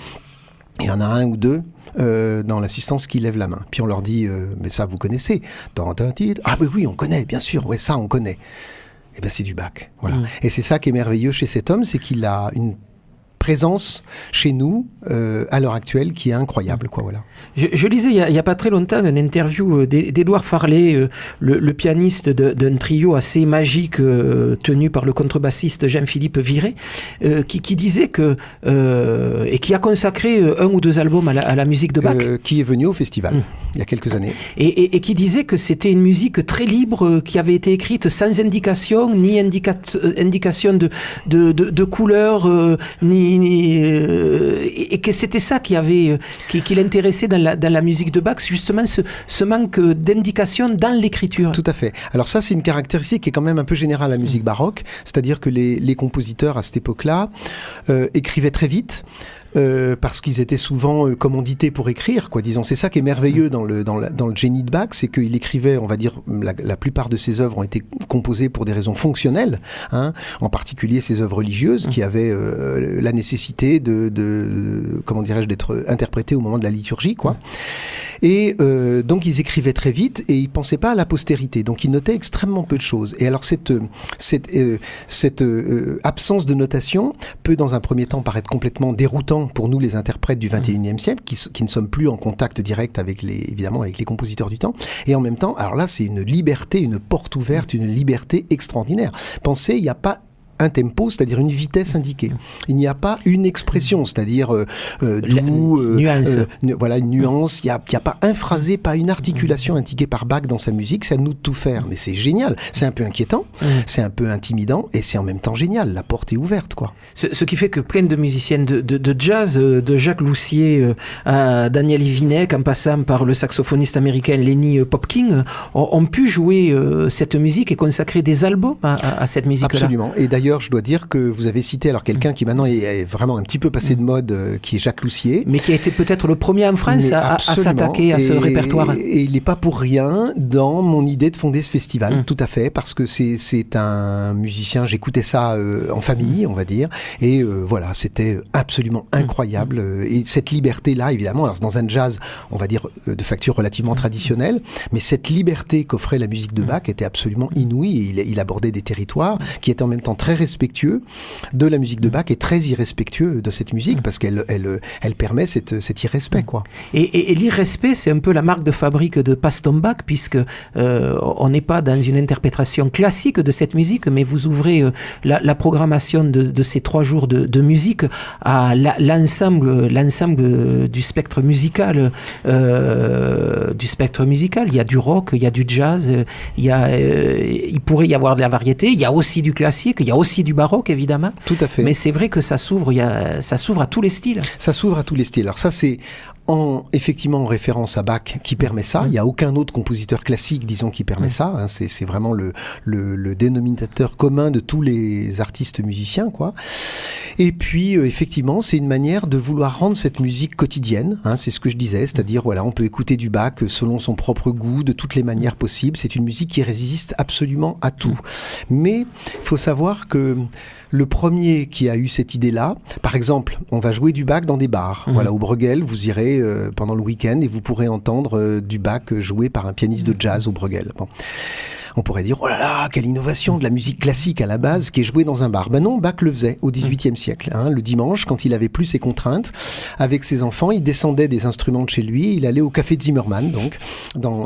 il y en a un ou deux dans l'assistance qui lèvent la main. Puis on leur dit mais ça vous connaissez. Ah oui, on connaît, bien sûr, ouais, ça on connaît. Et ben c'est du Bach. Voilà. Et c'est ça qui est merveilleux chez cet homme, c'est qu'il a une présence chez nous à l'heure actuelle qui est incroyable, quoi. Voilà. Je lisais il y a pas très longtemps une interview d'Édouard Farley, le pianiste d'un trio assez magique tenu par le contrebassiste Jean-Philippe Viré, qui disait que et qui a consacré un ou deux albums à la musique de Bach, qui est venu au festival il y a quelques années, et qui disait que c'était une musique très libre, qui avait été écrite sans indication ni indication de couleur et que c'était ça qui l'intéressait dans la musique de Bach, justement ce manque d'indication dans l'écriture. Tout à fait. Alors ça, c'est une caractéristique qui est quand même un peu générale à la musique baroque, c'est-à-dire que les compositeurs à cette époque-là écrivaient très vite. Parce qu'ils étaient souvent commandités pour écrire, quoi. Disons, c'est ça qui est merveilleux dans le génie de Bach, c'est qu'il écrivait, on va dire, la plupart de ses œuvres ont été composées pour des raisons fonctionnelles, hein, en particulier ses œuvres religieuses qui avaient la nécessité comment dirais-je, d'être interprétées au moment de la liturgie, quoi. Et donc ils écrivaient très vite et ils pensaient pas à la postérité, donc ils notaient extrêmement peu de choses. Et alors cette absence de notation peut dans un premier temps paraître complètement déroutant pour nous les interprètes du XXIe siècle, qui ne sommes plus en contact direct évidemment avec les compositeurs du temps. Et en même temps, alors là c'est une liberté, une porte ouverte, une liberté extraordinaire. Pensez, il n'y a pas un tempo, c'est-à-dire une vitesse indiquée. Il n'y a pas une expression, c'est-à-dire nuance. Voilà, une nuance. Il n'y a pas un phrasé, pas une articulation indiquée par Bach dans sa musique. C'est à nous de tout faire. Mais c'est génial. C'est un peu inquiétant, c'est un peu intimidant, et c'est en même temps génial. La porte est ouverte, quoi. Ce qui fait que plein de musiciennes de jazz, de Jacques Loussier à Daniel Ivinek, en passant par le saxophoniste américain Lenny Popkin, ont pu jouer cette musique et consacrer des albums à cette musique-là. Absolument. Et d'ailleurs, je dois dire que vous avez cité alors quelqu'un qui maintenant est vraiment un petit peu passé de mode, qui est Jacques Loussier. Mais qui a été peut-être le premier en France à s'attaquer à ce répertoire. Et il n'est pas pour rien dans mon idée de fonder ce festival, tout à fait, parce que c'est un musicien, j'écoutais ça en famille, on va dire, et voilà, c'était absolument incroyable. Et cette liberté-là, évidemment, alors dans un jazz, on va dire, de facture relativement traditionnelle, mais cette liberté qu'offrait la musique de Bach était absolument inouïe, et il abordait des territoires qui étaient en même temps très respectueux de la musique de Bach et très irrespectueux de cette musique, parce qu'elle permet cet irrespect, quoi. Et l'irrespect, c'est un peu la marque de fabrique de Paston Bach, puisque on n'est pas dans une interprétation classique de cette musique, mais vous ouvrez la programmation de ces 3 jours de musique à l'ensemble du spectre musical. Il y a du rock, il y a du jazz, il pourrait y avoir de la variété, il y a aussi du classique, il y a aussi du baroque, évidemment. Tout à fait. Mais c'est vrai que ça s'ouvre à tous les styles. Ça s'ouvre à tous les styles. Alors ça, c'est effectivement en référence à Bach qui permet ça. Il n'y a aucun autre compositeur classique, disons, qui permet ça. Hein. C'est vraiment le dénominateur commun de tous les artistes musiciens, quoi. Et puis, effectivement, c'est une manière de vouloir rendre cette musique quotidienne. Hein, c'est ce que je disais, c'est-à-dire, voilà, on peut écouter du Bach selon son propre goût, de toutes les manières possibles. C'est une musique qui résiste absolument à tout. Mais il faut savoir que le premier qui a eu cette idée-là, par exemple, on va jouer du Bach dans des bars. Voilà, au Bruegel, vous irez pendant le week-end et vous pourrez entendre du Bach joué par un pianiste de jazz au Bruegel. Bon. On pourrait dire, oh là là, quelle innovation, de la musique classique à la base qui est jouée dans un bar. Ben non, Bach le faisait au XVIIIe siècle. Hein, le dimanche, quand il avait plus ses contraintes, avec ses enfants, il descendait des instruments de chez lui, il allait au café de Zimmermann, donc,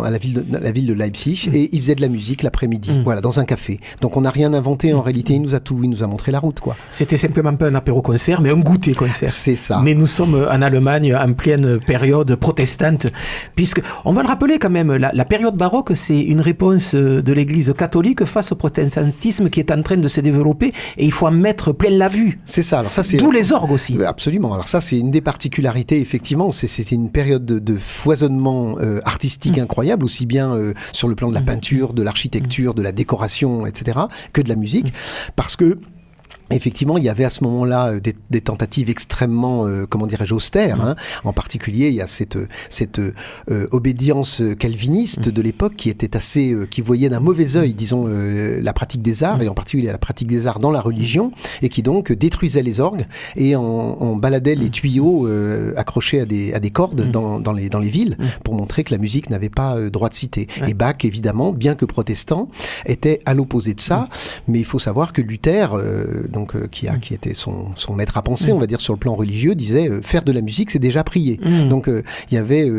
à la ville de Leipzig, et il faisait de la musique l'après-midi, voilà, dans un café. Donc on n'a rien inventé, en réalité, il nous a montré la route, quoi. C'était simplement pas un apéro-concert, mais un goûter-concert. C'est ça. Mais nous sommes en Allemagne, en pleine période protestante, puisque, on va le rappeler quand même, la période baroque, c'est une réponse de l'Église catholique face au protestantisme qui est en train de se développer et il faut en mettre plein la vue. C'est ça. Alors ça, c'est d'où les orgues aussi. Absolument. Alors ça, c'est une des particularités, effectivement. C'était une période de foisonnement artistique incroyable, aussi bien sur le plan de la peinture, de l'architecture, de la décoration, etc., que de la musique, parce que effectivement, il y avait à ce moment-là des tentatives extrêmement, comment dirais-je, austères. Hein. En particulier, il y a cette obédience calviniste de l'époque qui était assez, qui voyait d'un mauvais œil, disons, la pratique des arts, et en particulier la pratique des arts dans la religion, et qui donc détruisait les orgues et en baladait les tuyaux accrochés à des cordes dans les villes pour montrer que la musique n'avait pas droit de cité. Et Bach, évidemment, bien que protestant, était à l'opposé de ça, mais il faut savoir que Luther, qui était son maître à penser, on va dire, sur le plan religieux, disait faire de la musique, c'est déjà prier. Donc il y avait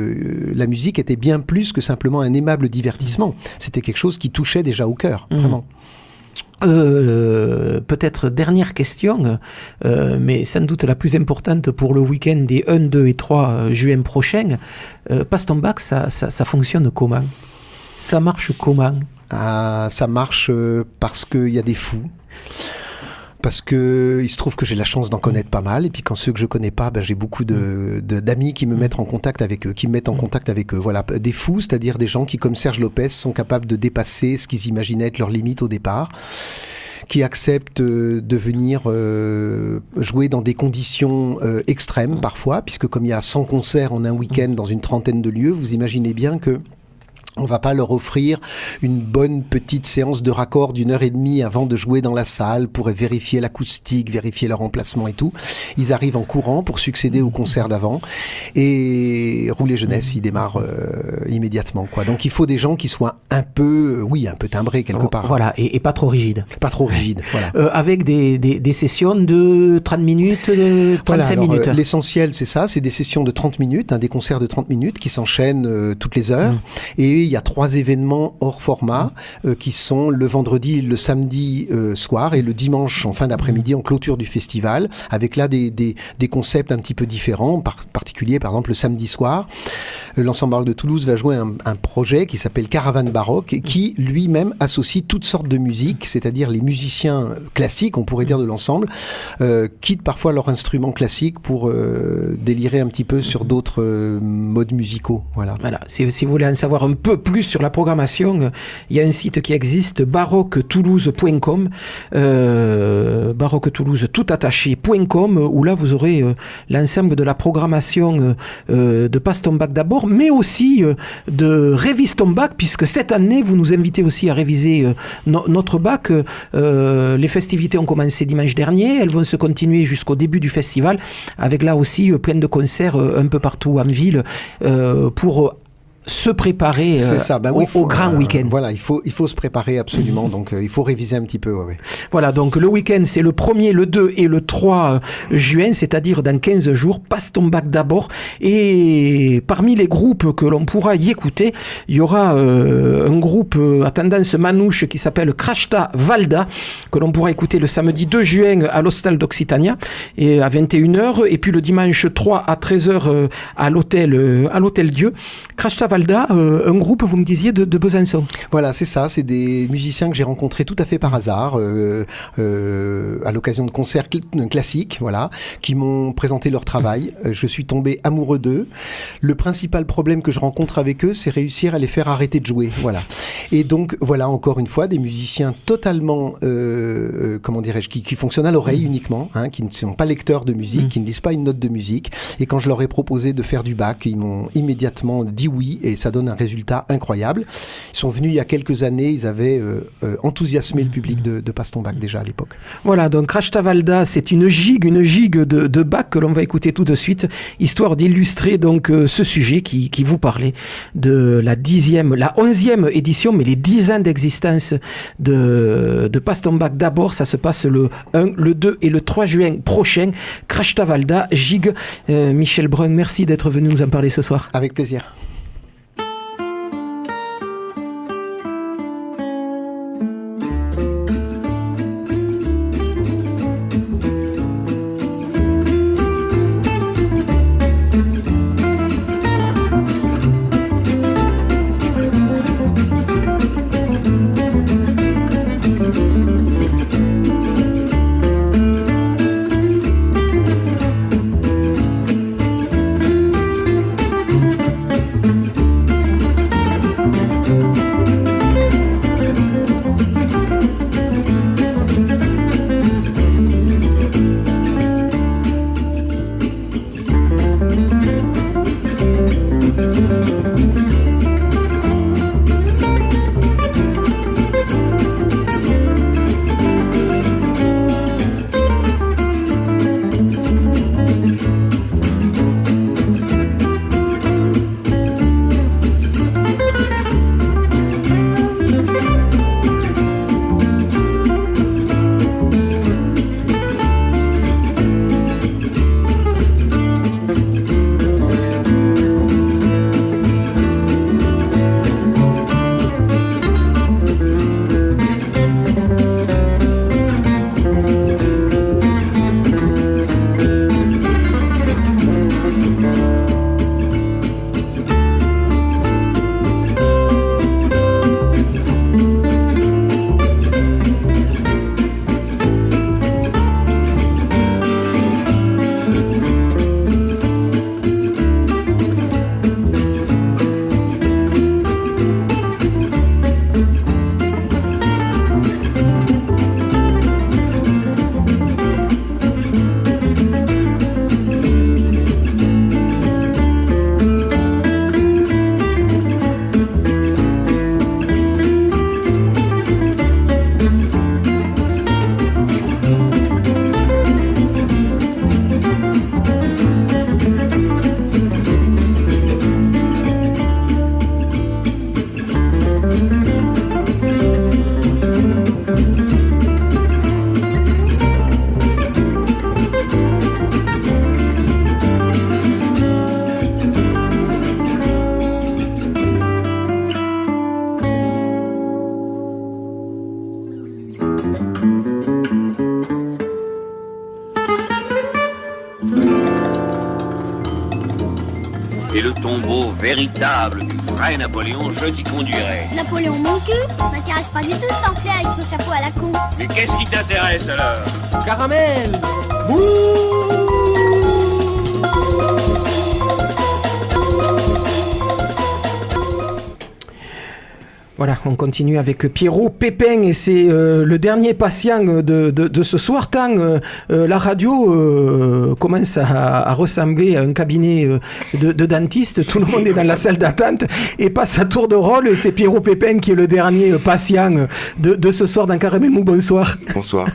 la musique était bien plus que simplement un aimable divertissement. C'était quelque chose qui touchait déjà au cœur, vraiment. Peut-être dernière question, mais sans doute la plus importante pour le week-end des 1, 2 et 3 juin prochains. Passe ton bac, ça fonctionne comment? Ça marche comment? Ça marche parce qu'il y a des fous. Parce que il se trouve que j'ai la chance d'en connaître pas mal, et puis quand ceux que je connais pas, j'ai beaucoup d'amis qui me mettent en contact avec eux, Voilà, des fous, c'est-à-dire des gens qui, comme Serge Lopez, sont capables de dépasser ce qu'ils imaginaient être leurs limites au départ, qui acceptent de venir jouer dans des conditions extrêmes parfois, puisque comme il y a 100 concerts en un week-end dans une trentaine de lieux, vous imaginez bien que on va pas leur offrir une bonne petite séance de raccord d'1h30 avant de jouer dans la salle pour vérifier l'acoustique, vérifier leur emplacement et tout. Ils arrivent en courant pour succéder au concert d'avant, et Rouler Jeunesse, il démarre immédiatement, quoi. Donc il faut des gens qui soient un peu timbrés quelque part. Voilà, et pas trop rigides. Pas trop rigides, voilà. Avec des sessions de 30 minutes, 35 minutes. L'essentiel, c'est ça, c'est des sessions de 30 minutes, des concerts de 30 minutes qui s'enchaînent toutes les heures. Et il y a 3 événements hors format qui sont le vendredi, le samedi soir et le dimanche en fin d'après-midi en clôture du festival, avec là des concepts un petit peu différents, particulier par exemple le samedi soir. L'ensemble baroque de Toulouse va jouer un projet qui s'appelle Caravane baroque et qui lui-même associe toutes sortes de musiques, c'est-à-dire les musiciens classiques, on pourrait dire de l'ensemble, quittent parfois leur instrument classique pour délirer un petit peu sur d'autres modes musicaux. Voilà. Si vous voulez en savoir un peu plus sur la programmation, il y a un site qui existe, baroquetoulouse.com, baroquetoulouse tout attaché.com, où là vous aurez l'ensemble de la programmation de Passe ton bac d'abord, mais aussi de Révise ton bac, puisque cette année vous nous invitez aussi à réviser notre bac. Les festivités ont commencé dimanche dernier, elles vont se continuer jusqu'au début du festival, avec là aussi plein de concerts un peu partout en ville pour se préparer au grand week-end. Voilà, il faut se préparer absolument, donc il faut réviser un petit peu. Ouais. Voilà, donc le week-end, c'est le 1er, le 2 et le 3 juin, c'est-à-dire dans 15 jours. Passe ton bac d'abord. Et parmi les groupes que l'on pourra y écouter, il y aura un groupe à tendance manouche qui s'appelle Crashta Valda, que l'on pourra écouter le samedi 2 juin à l'Hostal d'Occitania et à 21h, et puis le dimanche 3 à 13h à l'hôtel Dieu. Crashta Valda, un groupe, vous me disiez, de Besançon. Voilà, c'est ça. C'est des musiciens que j'ai rencontrés tout à fait par hasard, à l'occasion de concerts classiques, voilà, qui m'ont présenté leur travail. Je suis tombé amoureux d'eux. Le principal problème que je rencontre avec eux, c'est réussir à les faire arrêter de jouer. Voilà. Et donc, voilà, encore une fois, des musiciens totalement, comment dirais-je, qui fonctionnent à l'oreille uniquement, qui ne sont pas lecteurs de musique, qui ne lisent pas une note de musique. Et quand je leur ai proposé de faire du bac, ils m'ont immédiatement dit oui, et ça donne un résultat incroyable. Ils sont venus il y a quelques années, ils avaient enthousiasmé le public de Passe ton bac déjà à l'époque. Voilà, donc Crashta Valda, c'est une gigue de bac que l'on va écouter tout de suite, histoire d'illustrer donc ce sujet qui vous parlait de la 11e édition, mais les 10 ans d'existence de Passe ton bac d'abord. Ça se passe le 1, le 2 et le 3 juin prochain. Crashta Valda, gigue. Michel Brun, merci d'être venu nous en parler ce soir. Avec plaisir. tombeau véritable du vrai Napoléon, je t'y conduirai. Napoléon mon cul m'intéresse pas du tout ce pamphlet avec son chapeau à la con. Mais qu'est-ce qui t'intéresse alors? Caramel. Voilà, on continue avec Pierrot Pépin et c'est le dernier patient de ce soir, tant la radio commence à ressembler à un cabinet de dentiste, tout le monde est dans la salle d'attente et passe à tour de rôle et c'est Pierrot Pépin qui est le dernier patient de ce soir dans Caramel Mou, bonsoir. Bonsoir.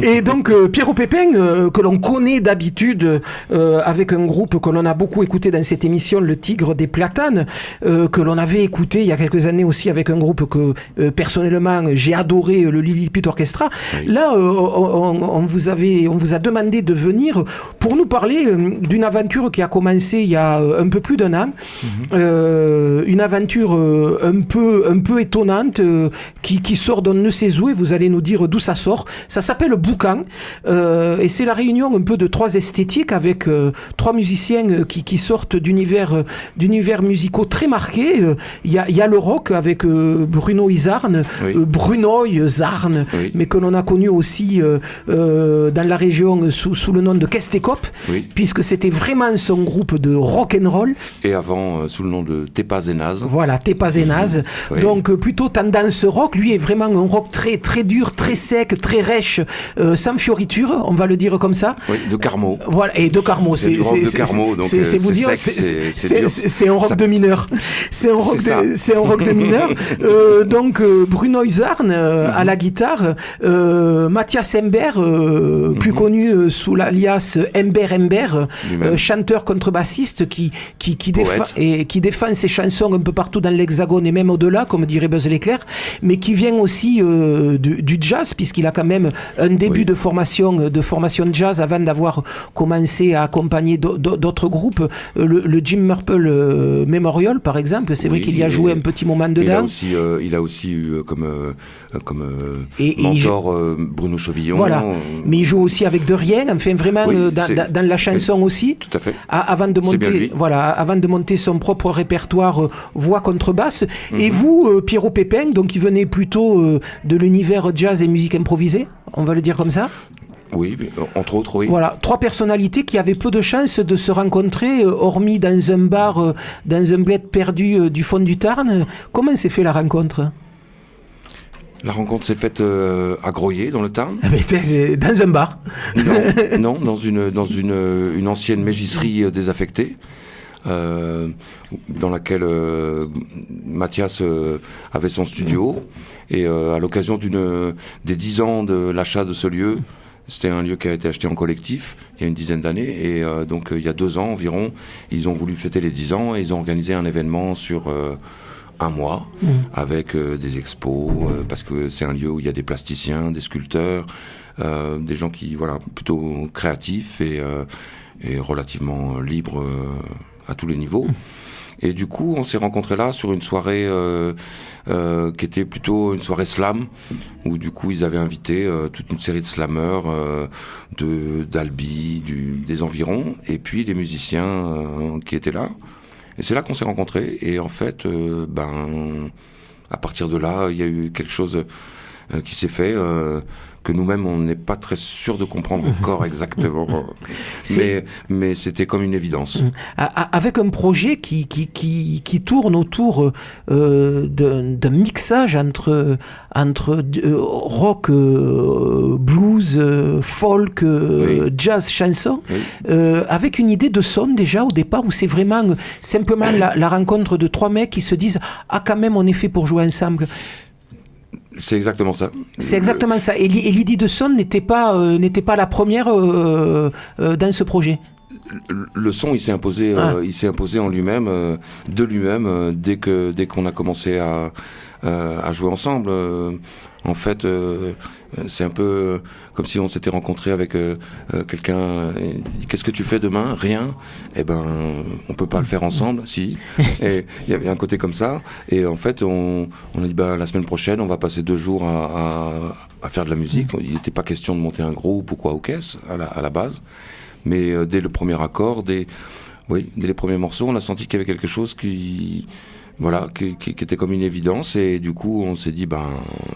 Et donc Pierrot Pépin, que l'on connaît d'habitude avec un groupe que l'on a beaucoup écouté dans cette émission, Le Tigre des Platanes, que l'on avait écouté il y a quelques années aussi avec un groupe que personnellement j'ai adoré, le Lilliput Orchestra. Oui. Là, on vous a demandé de venir pour nous parler d'une aventure qui a commencé il y a un peu plus d'un an. Une aventure un peu étonnante qui sort d'on ne sait où et vous allez nous dire d'où ça sort. Ça s'appelle Boucan et c'est la réunion un peu de trois esthétiques avec trois musiciens qui sortent d'univers musicaux très marqués. Il y a le rock avec Bruno Izarn, oui. Brunoy Zarn, oui. Mais que l'on a connu aussi dans la région sous le nom de Kestekop, oui. Puisque c'était vraiment son groupe de rock'n'roll. Et avant sous le nom de Tepaz et Naz. Voilà, Tepaz et Naz. Oui. Donc plutôt tendance rock. Lui est vraiment un rock très, très dur, très sec, très rêche, sans fioriture, on va le dire comme ça. Oui, de Carmo. Voilà, et de Carmo. C'est vous dire, c'est un rock de mineur. C'est un rock de mineur. Donc Bruno Izarn à la guitare, Mathias Ember, plus connu sous l'alias Ember, chanteur contrebassiste qui défend ses chansons un peu partout dans l'Hexagone et même au-delà, comme dirait Buzz l'éclair, mais qui vient aussi du jazz, puisqu'il a quand même un début de formation jazz avant d'avoir commencé à accompagner d'autres groupes, le Jim Murple Memorial par exemple, c'est vrai qu'il y a joué un petit moment dedans. Il a aussi eu comme mentor Bruno Chevillon. Voilà, mais il joue aussi avec De Rien, enfin vraiment dans la chanson aussi. Tout à fait. Avant de monter son propre répertoire voix contrebasse. Et vous, Pierrot Pépin, donc qui venait plutôt de l'univers jazz et musique improvisée, on va le dire comme ça. Oui, entre autres, oui. Voilà, trois personnalités qui avaient peu de chance de se rencontrer, hormis dans un bar, dans un bled perdu du fond du Tarn. Comment s'est fait la rencontre ? La rencontre s'est faite à Groyer, dans le Tarn. Dans un bar. Non, dans une ancienne mégisserie désaffectée, dans laquelle Mathias avait son studio. Et à l'occasion des 10 ans de l'achat de ce lieu, c'était un lieu qui a été acheté en collectif il y a une dizaine d'années. Et donc il y a 2 ans environ, ils ont voulu fêter les 10 ans et ils ont organisé un événement sur... un mois, avec des expos, parce que c'est un lieu où il y a des plasticiens, des sculpteurs, des gens qui, plutôt créatifs et relativement libres à tous les niveaux. Et du coup, on s'est rencontrés là sur une soirée qui était plutôt une soirée slam, où du coup, ils avaient invité toute une série de slammeurs d'Albi, des environs, et puis les musiciens qui étaient là. Et c'est là qu'on s'est rencontrés. Et en fait, à partir de là, il y a eu quelque chose qui s'est fait, que nous-mêmes, on n'est pas très sûr de comprendre encore exactement. Mais c'était comme une évidence. Avec un projet qui tourne autour d'un mixage entre rock, blues, folk, jazz, chanson, avec une idée de son déjà au départ, où c'est vraiment simplement la rencontre de trois mecs qui se disent « Ah, quand même, on est fait pour jouer ensemble ». C'est exactement ça. C'est exactement ça. Et l'idée de son n'était pas la première dans ce projet. Le son, il s'est imposé en lui-même, de lui-même, dès qu'on a commencé à jouer ensemble. En fait, c'est un peu comme si on s'était rencontré avec quelqu'un. Qu'est-ce que tu fais demain ? Rien. Eh ben, on peut pas le faire ensemble. Si. Et il y avait un côté comme ça. Et en fait, on a dit la semaine prochaine, on va passer 2 jours à faire de la musique. Il n'était pas question de monter un groupe ou quoi ou qu'est-ce à la base. Mais dès le premier accord, Oui, dès les premiers morceaux, on a senti qu'il y avait quelque chose qui était comme une évidence, et du coup, on s'est dit,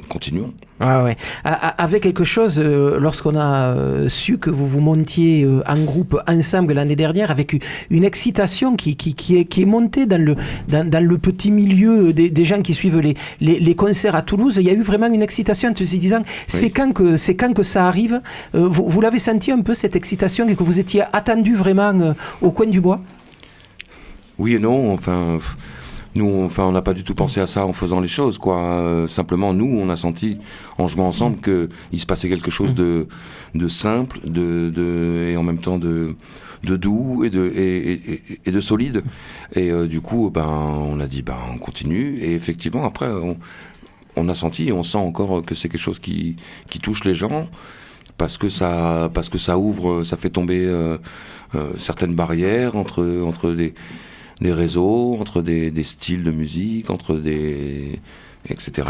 continuons. Ouais. Avec quelque chose, lorsqu'on a su que vous montiez en groupe ensemble l'année dernière, avec une excitation qui est montée dans le petit milieu des gens qui suivent les concerts à Toulouse, il y a eu vraiment une excitation en se disant, c'est quand que ça arrive. Vous l'avez senti un peu, cette excitation, et que vous étiez attendu vraiment au coin du bois? Oui et non, nous, on n'a pas du tout pensé à ça en faisant les choses, quoi. Simplement, nous, on a senti, en jouant ensemble, qu'il se passait quelque chose de simple, et en même temps de doux et de solide. Et du coup, on a dit, on continue. Et effectivement, après, on a senti, et on sent encore que c'est quelque chose qui touche les gens, parce que ça ouvre, ça fait tomber certaines barrières entre des réseaux, entre des styles de musique, entre etc.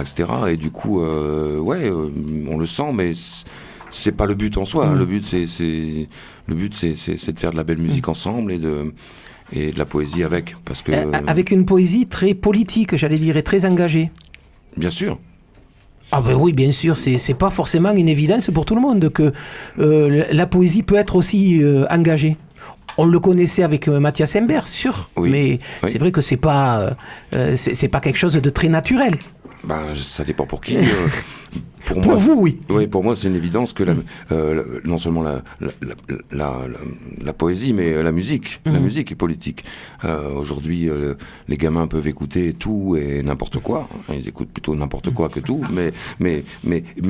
Et du coup, on le sent, mais c'est pas le but en soi. Le but, c'est de faire de la belle musique ensemble et de la poésie avec, parce que avec une poésie très politique, j'allais dire, et très engagée. Bien sûr. Ah ben oui, bien sûr, c'est pas forcément une évidence pour tout le monde que la poésie peut être aussi engagée. On le connaissait avec Mathias Imbert, sûr, mais c'est vrai que c'est pas quelque chose de très naturel. Ça dépend pour qui. Pour vous, oui. Oui, pour moi, c'est une évidence que non seulement la poésie, mais la musique. La musique est politique. Aujourd'hui, les gamins peuvent écouter tout et n'importe quoi. Ils écoutent plutôt n'importe quoi que tout. Mais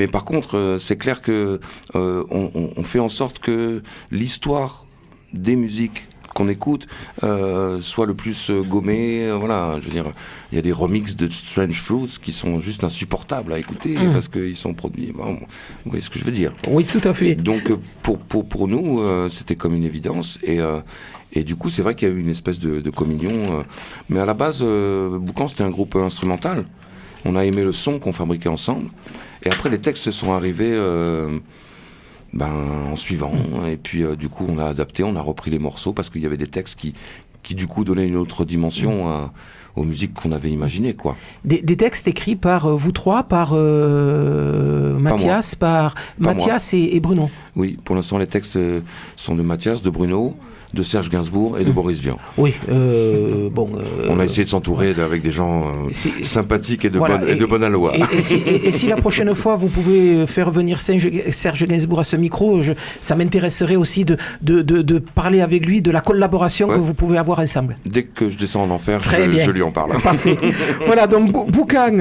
par contre, c'est clair que on fait en sorte que l'histoire des musiques qu'on écoute soit le plus gommé. Voilà, je veux dire, il y a des remixes de Strange Fruits qui sont juste insupportables à écouter parce qu'ils sont produits. Vous voyez ce que je veux dire? Oui, tout à fait. Donc pour nous, c'était comme une évidence, et du coup, c'est vrai qu'il y a eu une espèce de communion. Mais à la base, Boucan, c'était un groupe instrumental. On a aimé le son qu'on fabriquait ensemble, et après les textes sont arrivés en suivant, et puis du coup on a adapté, on a repris les morceaux parce qu'il y avait des textes qui du coup donnaient une autre dimension aux musiques qu'on avait imaginées, quoi. Des textes écrits par vous trois, par Mathias, Mathias et Bruno. Oui, pour l'instant les textes sont de Mathias, de Bruno, de Serge Gainsbourg et de Boris Vian. Oui, on a essayé de s'entourer avec des gens sympathiques et de bonne aloi. Et si la prochaine fois vous pouvez faire venir Serge Gainsbourg à ce micro, ça m'intéresserait aussi de parler avec lui de la collaboration que vous pouvez avoir ensemble. Dès que je descends en enfer, je lui en parle. Parfait. Voilà, donc Boucan,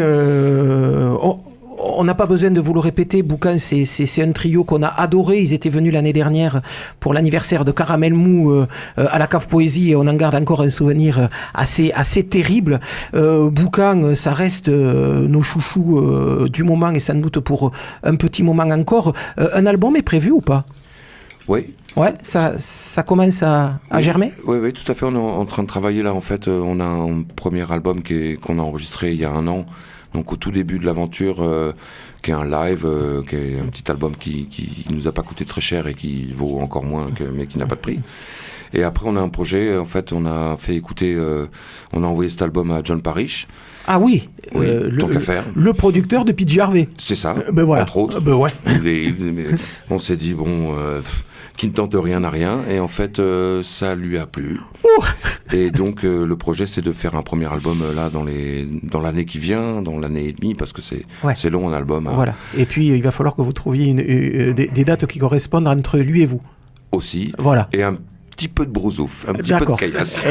on n'a pas besoin de vous le répéter, Boucan, c'est un trio qu'on a adoré. Ils étaient venus l'année dernière pour l'anniversaire de Caramel Mou à la Cave Poésie, et on en garde encore un souvenir assez terrible. Boucan, ça reste nos chouchous du moment, et sans doute pour un petit moment encore. Un album est prévu ou pas? Oui. Ouais, ça commence à germer? Oui, tout à fait. On est en train de travailler là. En fait, on a un premier album qu'on a enregistré il y a 1 an. Donc au tout début de l'aventure, qui est un live, qui est un petit album qui nous a pas coûté très cher et qui vaut encore moins, mais qui n'a pas de prix. Et après on a un projet, en fait on a fait écouter, on a envoyé cet album à John Parrish. Ah oui, tant qu'à faire. Le producteur de PJ Harvey. C'est ça, voilà. Entre autres. Ouais. On s'est dit, qui ne tente rien n'a rien, et en fait ça lui a plu. Et donc le projet, c'est de faire un premier album là dans l'année qui vient, dans l'année et demie, parce que c'est long un album. Voilà. Et puis il va falloir que vous trouviez des dates qui correspondent entre lui et vous. Aussi. Voilà. Et un petit peu de brousouf, un petit peu de caillasse.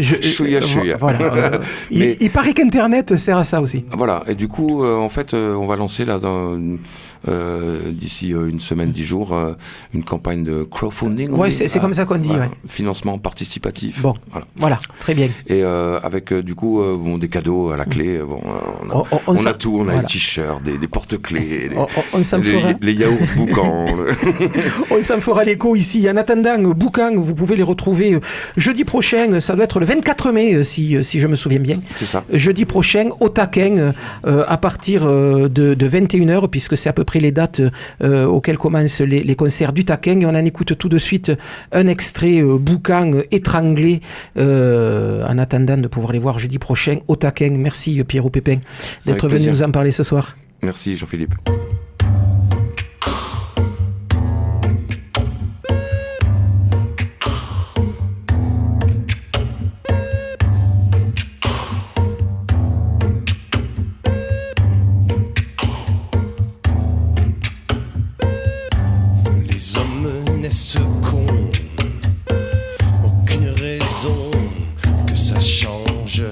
Chouïa. Voilà. Il paraît qu'Internet sert à ça aussi. Voilà. Et du coup, en fait, on va lancer là d'ici une semaine, 10 jours, une campagne de crowdfunding. Oui, c'est comme ça qu'on dit. Ouais. Financement participatif. Bon, voilà, très bien. Et avec du coup des cadeaux à la clé. On a tout, on a les t-shirts, des porte-clés, les yaourts Boucan. On s'en fera l'écho ici. En attendant, Boucan, vous pouvez les retrouver jeudi prochain, ça doit être le 24 mai si je me souviens bien. C'est ça. Jeudi prochain au Taquin à partir de 21h, puisque c'est à peu près les dates auxquelles commencent les concerts du Taquin. Et on en écoute tout de suite un extrait boucan étranglé en attendant de pouvoir les voir jeudi prochain au Taquin. Merci Pierrot Pépin d'être venu nous en parler ce soir. Merci Jean-Philippe. Les hommes naissent cons, aucune raison que ça change.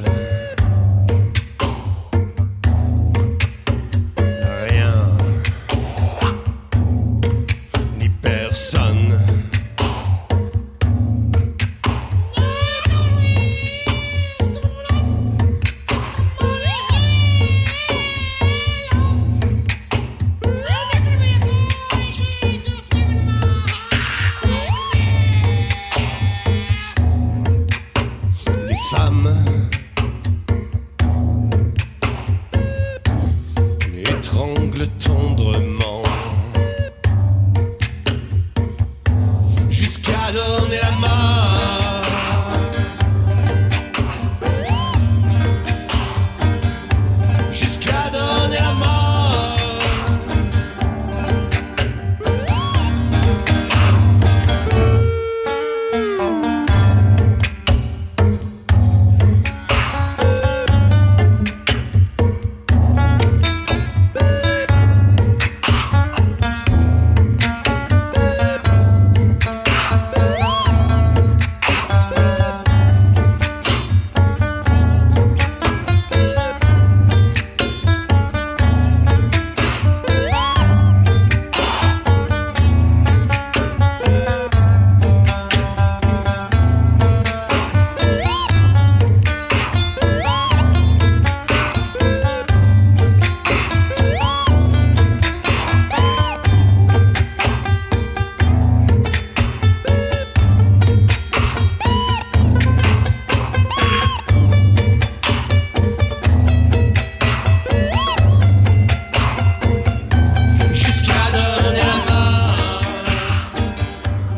Étrangle tendrement jusqu'à donner la mort, jusqu'à donner la mort.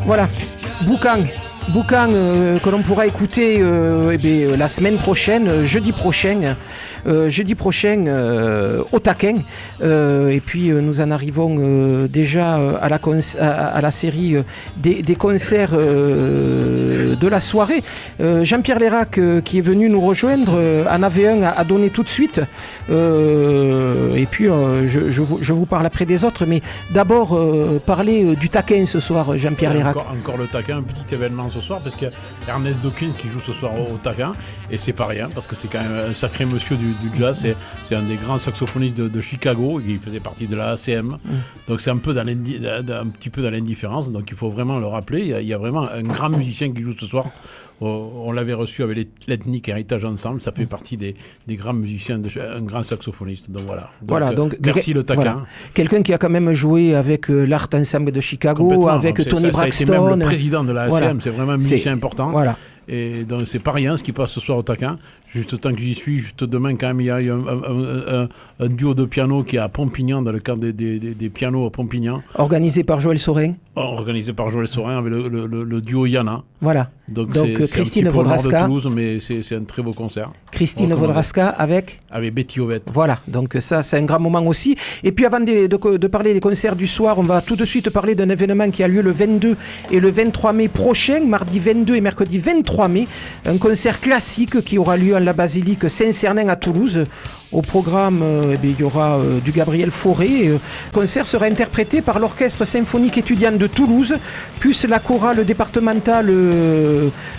Voilà, Boucan que l'on pourra écouter la semaine prochaine, jeudi prochain au Taquin. Et puis nous en arrivons déjà à la série des concerts de la soirée. Jean-Pierre Lérac qui est venu nous rejoindre en avait un à donner tout de suite. Et puis je vous parle après des autres, mais d'abord parler du Taquin ce soir, Jean-Pierre Lérac. Encore le Taquin, un petit événement ce soir, parce qu'il y a Ernest Dawkins qui joue ce soir au Taquin, et c'est pas rien, parce que c'est quand même un sacré monsieur du jazz, c'est un des grands saxophonistes de Chicago, il faisait partie de la ACM, donc c'est un petit peu dans l'indifférence, donc il faut vraiment le rappeler, il y a vraiment un grand musicien qui joue ce soir. On l'avait reçu avec l'Ethnic Heritage Ensemble, ça fait partie des grands musiciens, un grand saxophoniste. Donc voilà. Donc, merci le Taquin. Voilà. Quelqu'un qui a quand même joué avec l'Art Ensemble de Chicago, avec Tony Braxton. Ça a été même le président de la ACM, c'est vraiment un musicien important. Voilà. Et donc c'est pas rien ce qui passe ce soir au Taquin. Juste tant que j'y suis, juste demain quand même, il y a un duo de piano qui est à Pompignan, dans le cadre des pianos à Pompignan. Organisé par Joël Saurin. Organisé par Joël Saurin avec le duo Yana. Voilà. Donc Christine Vodraska. De Toulouse, mais c'est un très beau concert. Christine Vodraska avec Betty Ovette. Voilà, donc ça c'est un grand moment aussi. Et puis avant de parler des concerts du soir, on va tout de suite parler d'un événement qui a lieu le 22 et le 23 mai prochain, mardi 22 et mercredi 23 mai. Un concert classique qui aura lieu à la basilique Saint-Cernin à Toulouse. Au programme, il y aura du Gabriel Fauré. Le concert sera interprété par l'Orchestre symphonique étudiant de Toulouse, plus la chorale départementale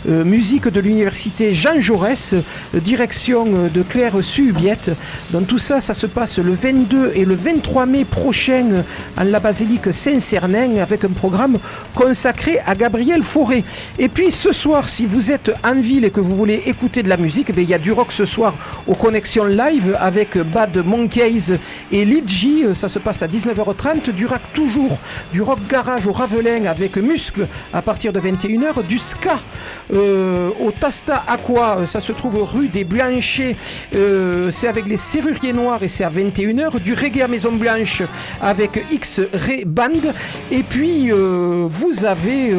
musique de l'université Jean Jaurès, direction de Claire Suhubiette. Donc tout ça, ça se passe le 22 et le 23 mai prochain à la basilique Saint-Cernin avec un programme consacré à Gabriel Fauré. Et puis ce soir, si vous êtes en ville et que vous voulez écouter de la musique, il y a du rock ce soir aux Connexions Live avec Bad Monkeys et Lidji, ça se passe à 19h30. Du rock toujours, du rock garage au Ravelin avec Muscle à partir de 21h. Du ska au Tasta Aqua, ça se trouve rue des Blanchets, c'est avec les Serruriers Noirs et c'est à 21h. Du reggae à Maison Blanche avec X-Ray Band. Et puis vous avez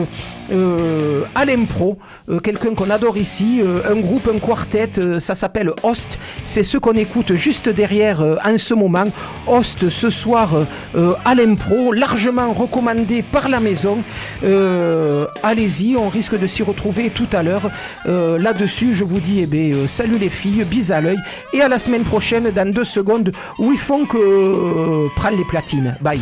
Alain Pro, quelqu'un qu'on adore ici, un groupe, un quartet, ça s'appelle Host, c'est ce qu'on écoute juste derrière en ce moment. Host ce soir, Alain Pro, largement recommandé par la maison. Allez-y, on risque de s'y retrouver tout à l'heure. Là-dessus, je vous dis salut les filles, bis à l'œil et à la semaine prochaine dans 2 secondes où ils font que prendre les platines. Bye.